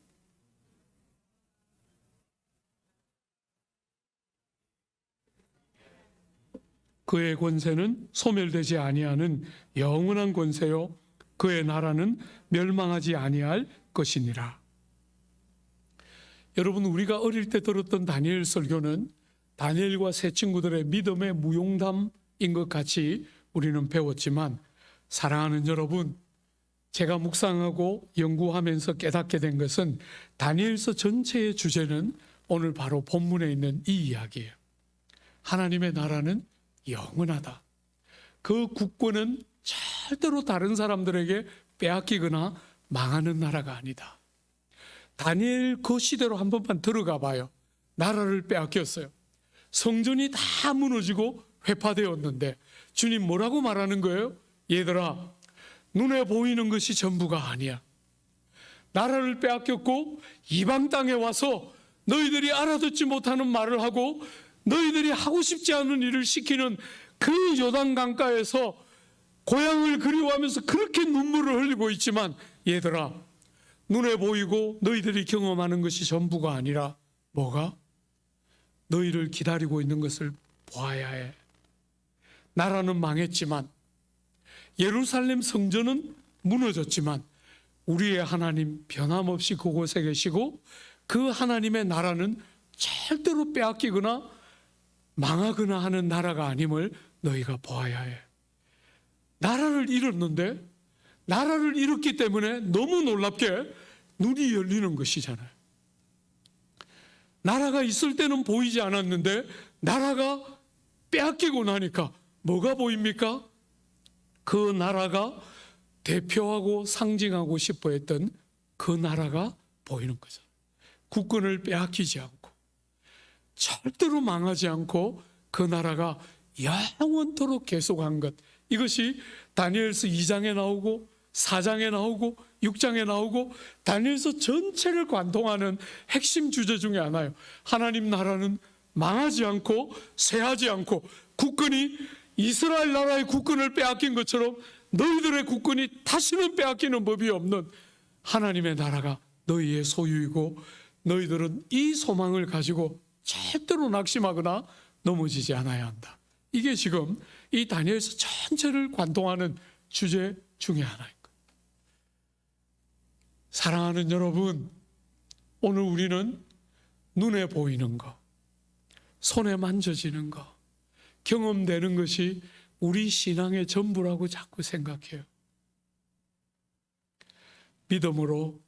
그의 권세는 소멸되지 아니하는 영원한 권세요 그의 나라는 멸망하지 아니할 것이니라. 여러분, 우리가 어릴 때 들었던 다니엘 설교는 다니엘과 세 친구들의 믿음의 무용담인 것 같이 우리는 배웠지만, 사랑하는 여러분, 제가 묵상하고 연구하면서 깨닫게 된 것은 다니엘서 전체의 주제는 오늘 바로 본문에 있는 이 이야기예요. 하나님의 나라는 영원하다. 그 국권은 절대로 다른 사람들에게 빼앗기거나 망하는 나라가 아니다. 다니엘 그 시대로 한 번만 들어가 봐요. 나라를 빼앗겼어요. 성전이 다 무너지고 회파되었는데 주님 뭐라고 말하는 거예요? 얘들아, 눈에 보이는 것이 전부가 아니야. 나라를 빼앗겼고 이방 땅에 와서 너희들이 알아듣지 못하는 말을 하고 너희들이 하고 싶지 않은 일을 시키는 그 요단 강가에서 고향을 그리워하면서 그렇게 눈물을 흘리고 있지만, 얘들아, 눈에 보이고 너희들이 경험하는 것이 전부가 아니라 뭐가? 너희를 기다리고 있는 것을 보아야 해. 나라는 망했지만, 예루살렘 성전은 무너졌지만 우리의 하나님 변함없이 그곳에 계시고 그 하나님의 나라는 절대로 빼앗기거나 망하거나 하는 나라가 아님을 너희가 보아야 해. 나라를 잃었는데, 나라를 잃었기 때문에 너무 놀랍게 눈이 열리는 것이잖아요. 나라가 있을 때는 보이지 않았는데 나라가 빼앗기고 나니까 뭐가 보입니까? 그 나라가 대표하고 상징하고 싶어 했던 그 나라가 보이는 거죠. 국권을 빼앗기지 않고 절대로 망하지 않고 그 나라가 영원토록 계속한 것, 이것이 다니엘서 2장에 나오고 4장에 나오고 6장에 나오고 다니엘서 전체를 관통하는 핵심 주제 중에 하나예요. 하나님 나라는 망하지 않고 쇠하지 않고, 국권이 이스라엘 나라의 국권을 빼앗긴 것처럼 너희들의 국권이 다시는 빼앗기는 법이 없는 하나님의 나라가 너희의 소유이고, 너희들은 이 소망을 가지고 절대로 낙심하거나 넘어지지 않아야 한다. 이게 지금 이 다니엘서 전체를 관통하는 주제 중에 하나인 거예요. 사랑하는 여러분, 오늘 우리는 눈에 보이는 거, 손에 만져지는 거, 경험되는 것이 우리 신앙의 전부라고 자꾸 생각해요. 믿음으로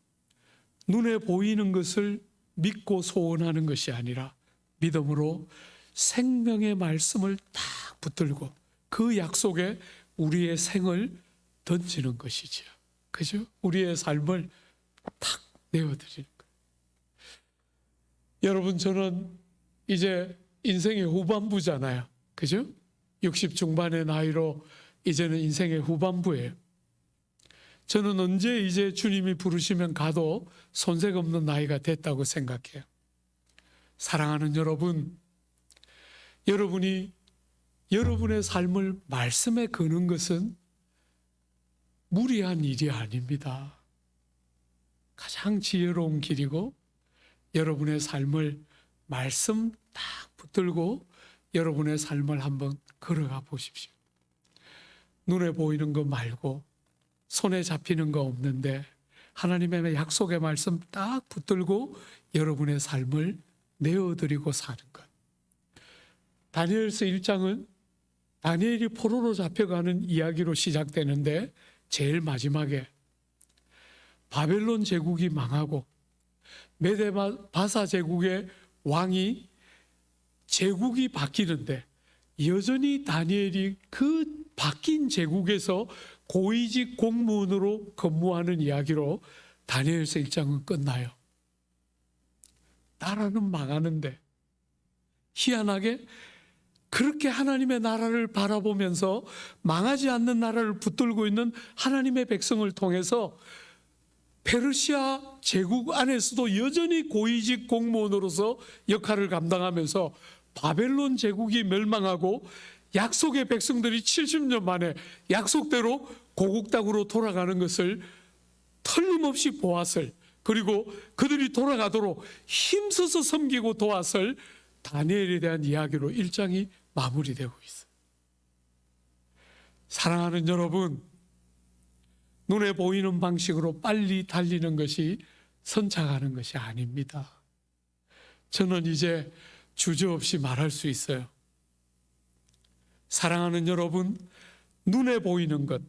눈에 보이는 것을 믿고 소원하는 것이 아니라 믿음으로 생명의 말씀을 딱 붙들고 그 약속에 우리의 생을 던지는 것이지요. 그죠? 우리의 삶을 탁 내어드리는 거예요. 여러분, 저는 이제 인생의 후반부잖아요. 그죠? 60 중반의 나이로 이제는 인생의 후반부예요. 저는 언제 이제 주님이 부르시면 가도 손색 없는 나이가 됐다고 생각해요. 사랑하는 여러분, 여러분이 여러분의 삶을 말씀에 거는 것은 무리한 일이 아닙니다. 가장 지혜로운 길이고, 여러분의 삶을 말씀 딱 붙들고 여러분의 삶을 한번 걸어가 보십시오. 눈에 보이는 거 말고 손에 잡히는 거 없는데 하나님의 약속의 말씀 딱 붙들고 여러분의 삶을 내어드리고 사는 것. 다니엘서 1장은 다니엘이 포로로 잡혀가는 이야기로 시작되는데, 제일 마지막에 바벨론 제국이 망하고 메데바사 제국의 왕이 제국이 바뀌는데 여전히 다니엘이 그 바뀐 제국에서 고위직 공무원으로 근무하는 이야기로 다니엘서 1장은 끝나요. 나라는 망하는데 희한하게 그렇게 하나님의 나라를 바라보면서 망하지 않는 나라를 붙들고 있는 하나님의 백성을 통해서 페르시아 제국 안에서도 여전히 고위직 공무원으로서 역할을 감당하면서 바벨론 제국이 멸망하고 약속의 백성들이 70년 만에 약속대로 고국 땅으로 돌아가는 것을 틀림없이 보았을, 그리고 그들이 돌아가도록 힘써서 섬기고 도왔을 다니엘에 대한 이야기로 1장이 마무리되고 있어요. 사랑하는 여러분, 눈에 보이는 방식으로 빨리 달리는 것이 선착하는 것이 아닙니다. 저는 이제 주저없이 말할 수 있어요. 사랑하는 여러분, 눈에 보이는 것,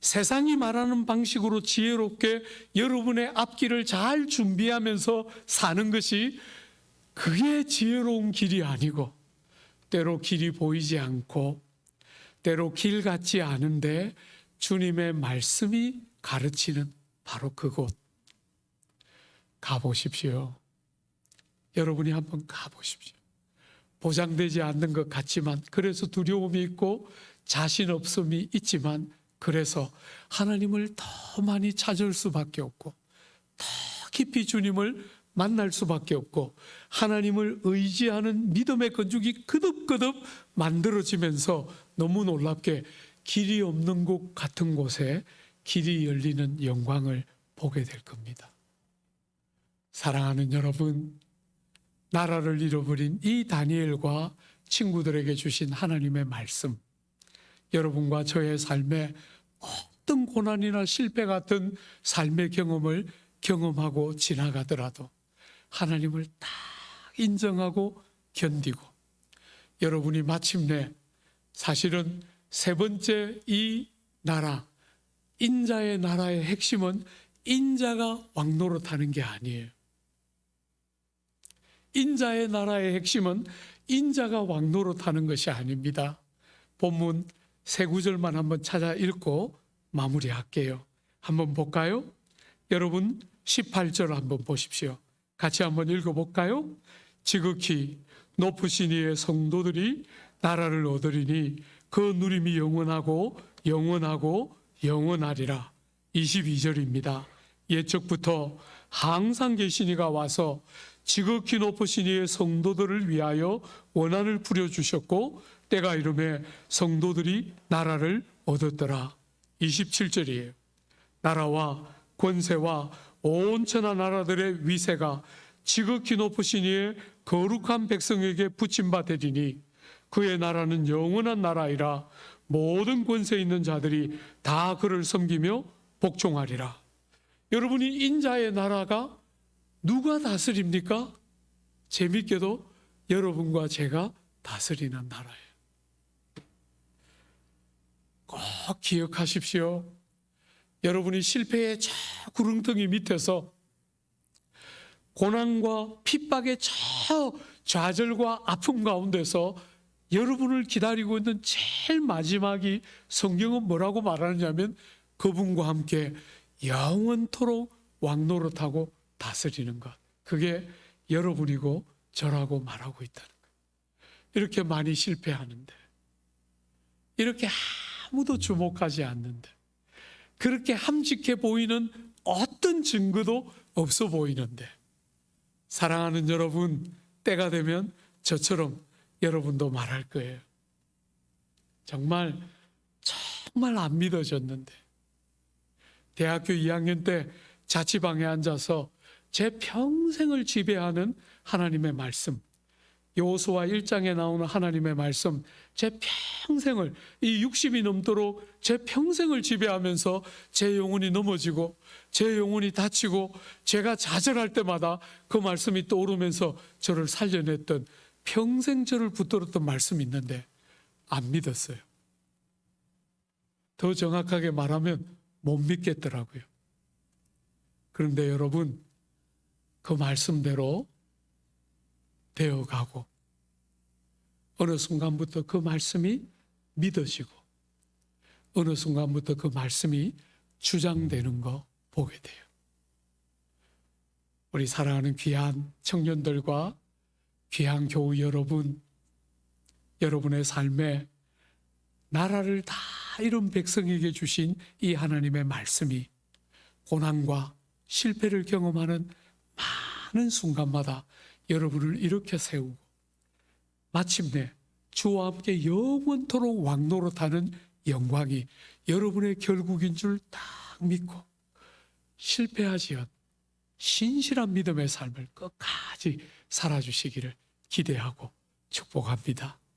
세상이 말하는 방식으로 지혜롭게 여러분의 앞길을 잘 준비하면서 사는 것이, 그게 지혜로운 길이 아니고, 때로 길이 보이지 않고 때로 길 같지 않은데 주님의 말씀이 가르치는 바로 그곳 가보십시오. 여러분이 한번 가보십시오. 보장되지 않는 것 같지만, 그래서 두려움이 있고 자신 없음이 있지만, 그래서 하나님을 더 많이 찾을 수밖에 없고 더 깊이 주님을 만날 수밖에 없고, 하나님을 의지하는 믿음의 건축이 거듭거듭 만들어지면서 너무 놀랍게 길이 없는 곳 같은 곳에 길이 열리는 영광을 보게 될 겁니다. 사랑하는 여러분, 나라를 잃어버린 이 다니엘과 친구들에게 주신 하나님의 말씀, 여러분과 저의 삶에 어떤 고난이나 실패 같은 삶의 경험을 경험하고 지나가더라도 하나님을 딱 인정하고 견디고, 여러분이 마침내 사실은 세 번째 이 나라, 인자의 나라의 핵심은 인자가 왕노릇하는 게 아니에요. 인자의 나라의 핵심은 인자가 왕노릇하는 것이 아닙니다. 본문 세 구절만 한번 찾아 읽고 마무리할게요. 한번 볼까요? 여러분 18절 한번 보십시오. 같이 한번 읽어볼까요? 지극히 높으신 이의 성도들이 나라를 얻으리니 그 누림이 영원하고 영원하고 영원하리라. 22절입니다. 옛적부터 항상 계신 이가 와서 지극히 높으신 이의 성도들을 위하여 원한을 부려주셨고 때가 이름에 성도들이 나라를 얻었더라. 27절이에요. 나라와 권세와 온 천하 나라들의 위세가 지극히 높으신 이의 거룩한 백성에게 붙임바 되리니 그의 나라는 영원한 나라이라. 모든 권세 있는 자들이 다 그를 섬기며 복종하리라. 여러분이 인자의 나라가 누가 다스립니까? 재밌게도 여러분과 제가 다스리는 나라예요. 꼭 기억하십시오. 여러분이 실패의 저 구렁텅이 밑에서 고난과 핍박의 저 좌절과 아픔 가운데서 여러분을 기다리고 있는 제일 마지막이, 성경은 뭐라고 말하느냐면 그분과 함께 영원토록 왕노릇하고 다스리는 것, 그게 여러분이고 저라고 말하고 있다는 것. 이렇게 많이 실패하는데, 이렇게 아무도 주목하지 않는데, 그렇게 함직해 보이는 어떤 증거도 없어 보이는데, 사랑하는 여러분, 때가 되면 저처럼 여러분도 말할 거예요. 정말 안 믿어졌는데, 대학교 2학년 때 자취방에 앉아서 제 평생을 지배하는 하나님의 말씀, 여호수아 1장에 나오는 하나님의 말씀, 제 평생을, 이 60이 넘도록 제 평생을 지배하면서 제 영혼이 넘어지고 제 영혼이 다치고 제가 좌절할 때마다 그 말씀이 떠오르면서 저를 살려냈던, 평생 저를 붙들었던 말씀이 있는데 안 믿었어요. 더 정확하게 말하면 못 믿겠더라고요. 그런데 여러분, 그 말씀대로 되어가고 어느 순간부터 그 말씀이 믿어지고 어느 순간부터 그 말씀이 주장되는 거 보게 돼요. 우리 사랑하는 귀한 청년들과 귀한 교우 여러분, 여러분의 삶에 나라를 다 이룬 백성에게 주신 이 하나님의 말씀이 고난과 실패를 경험하는 많은 순간마다 여러분을 이렇게 세우고 마침내 주와 함께 영원토록 왕노릇하는 영광이 여러분의 결국인 줄 딱 믿고 실패하지 않은 신실한 믿음의 삶을 끝까지 살아주시기를 기대하고 축복합니다.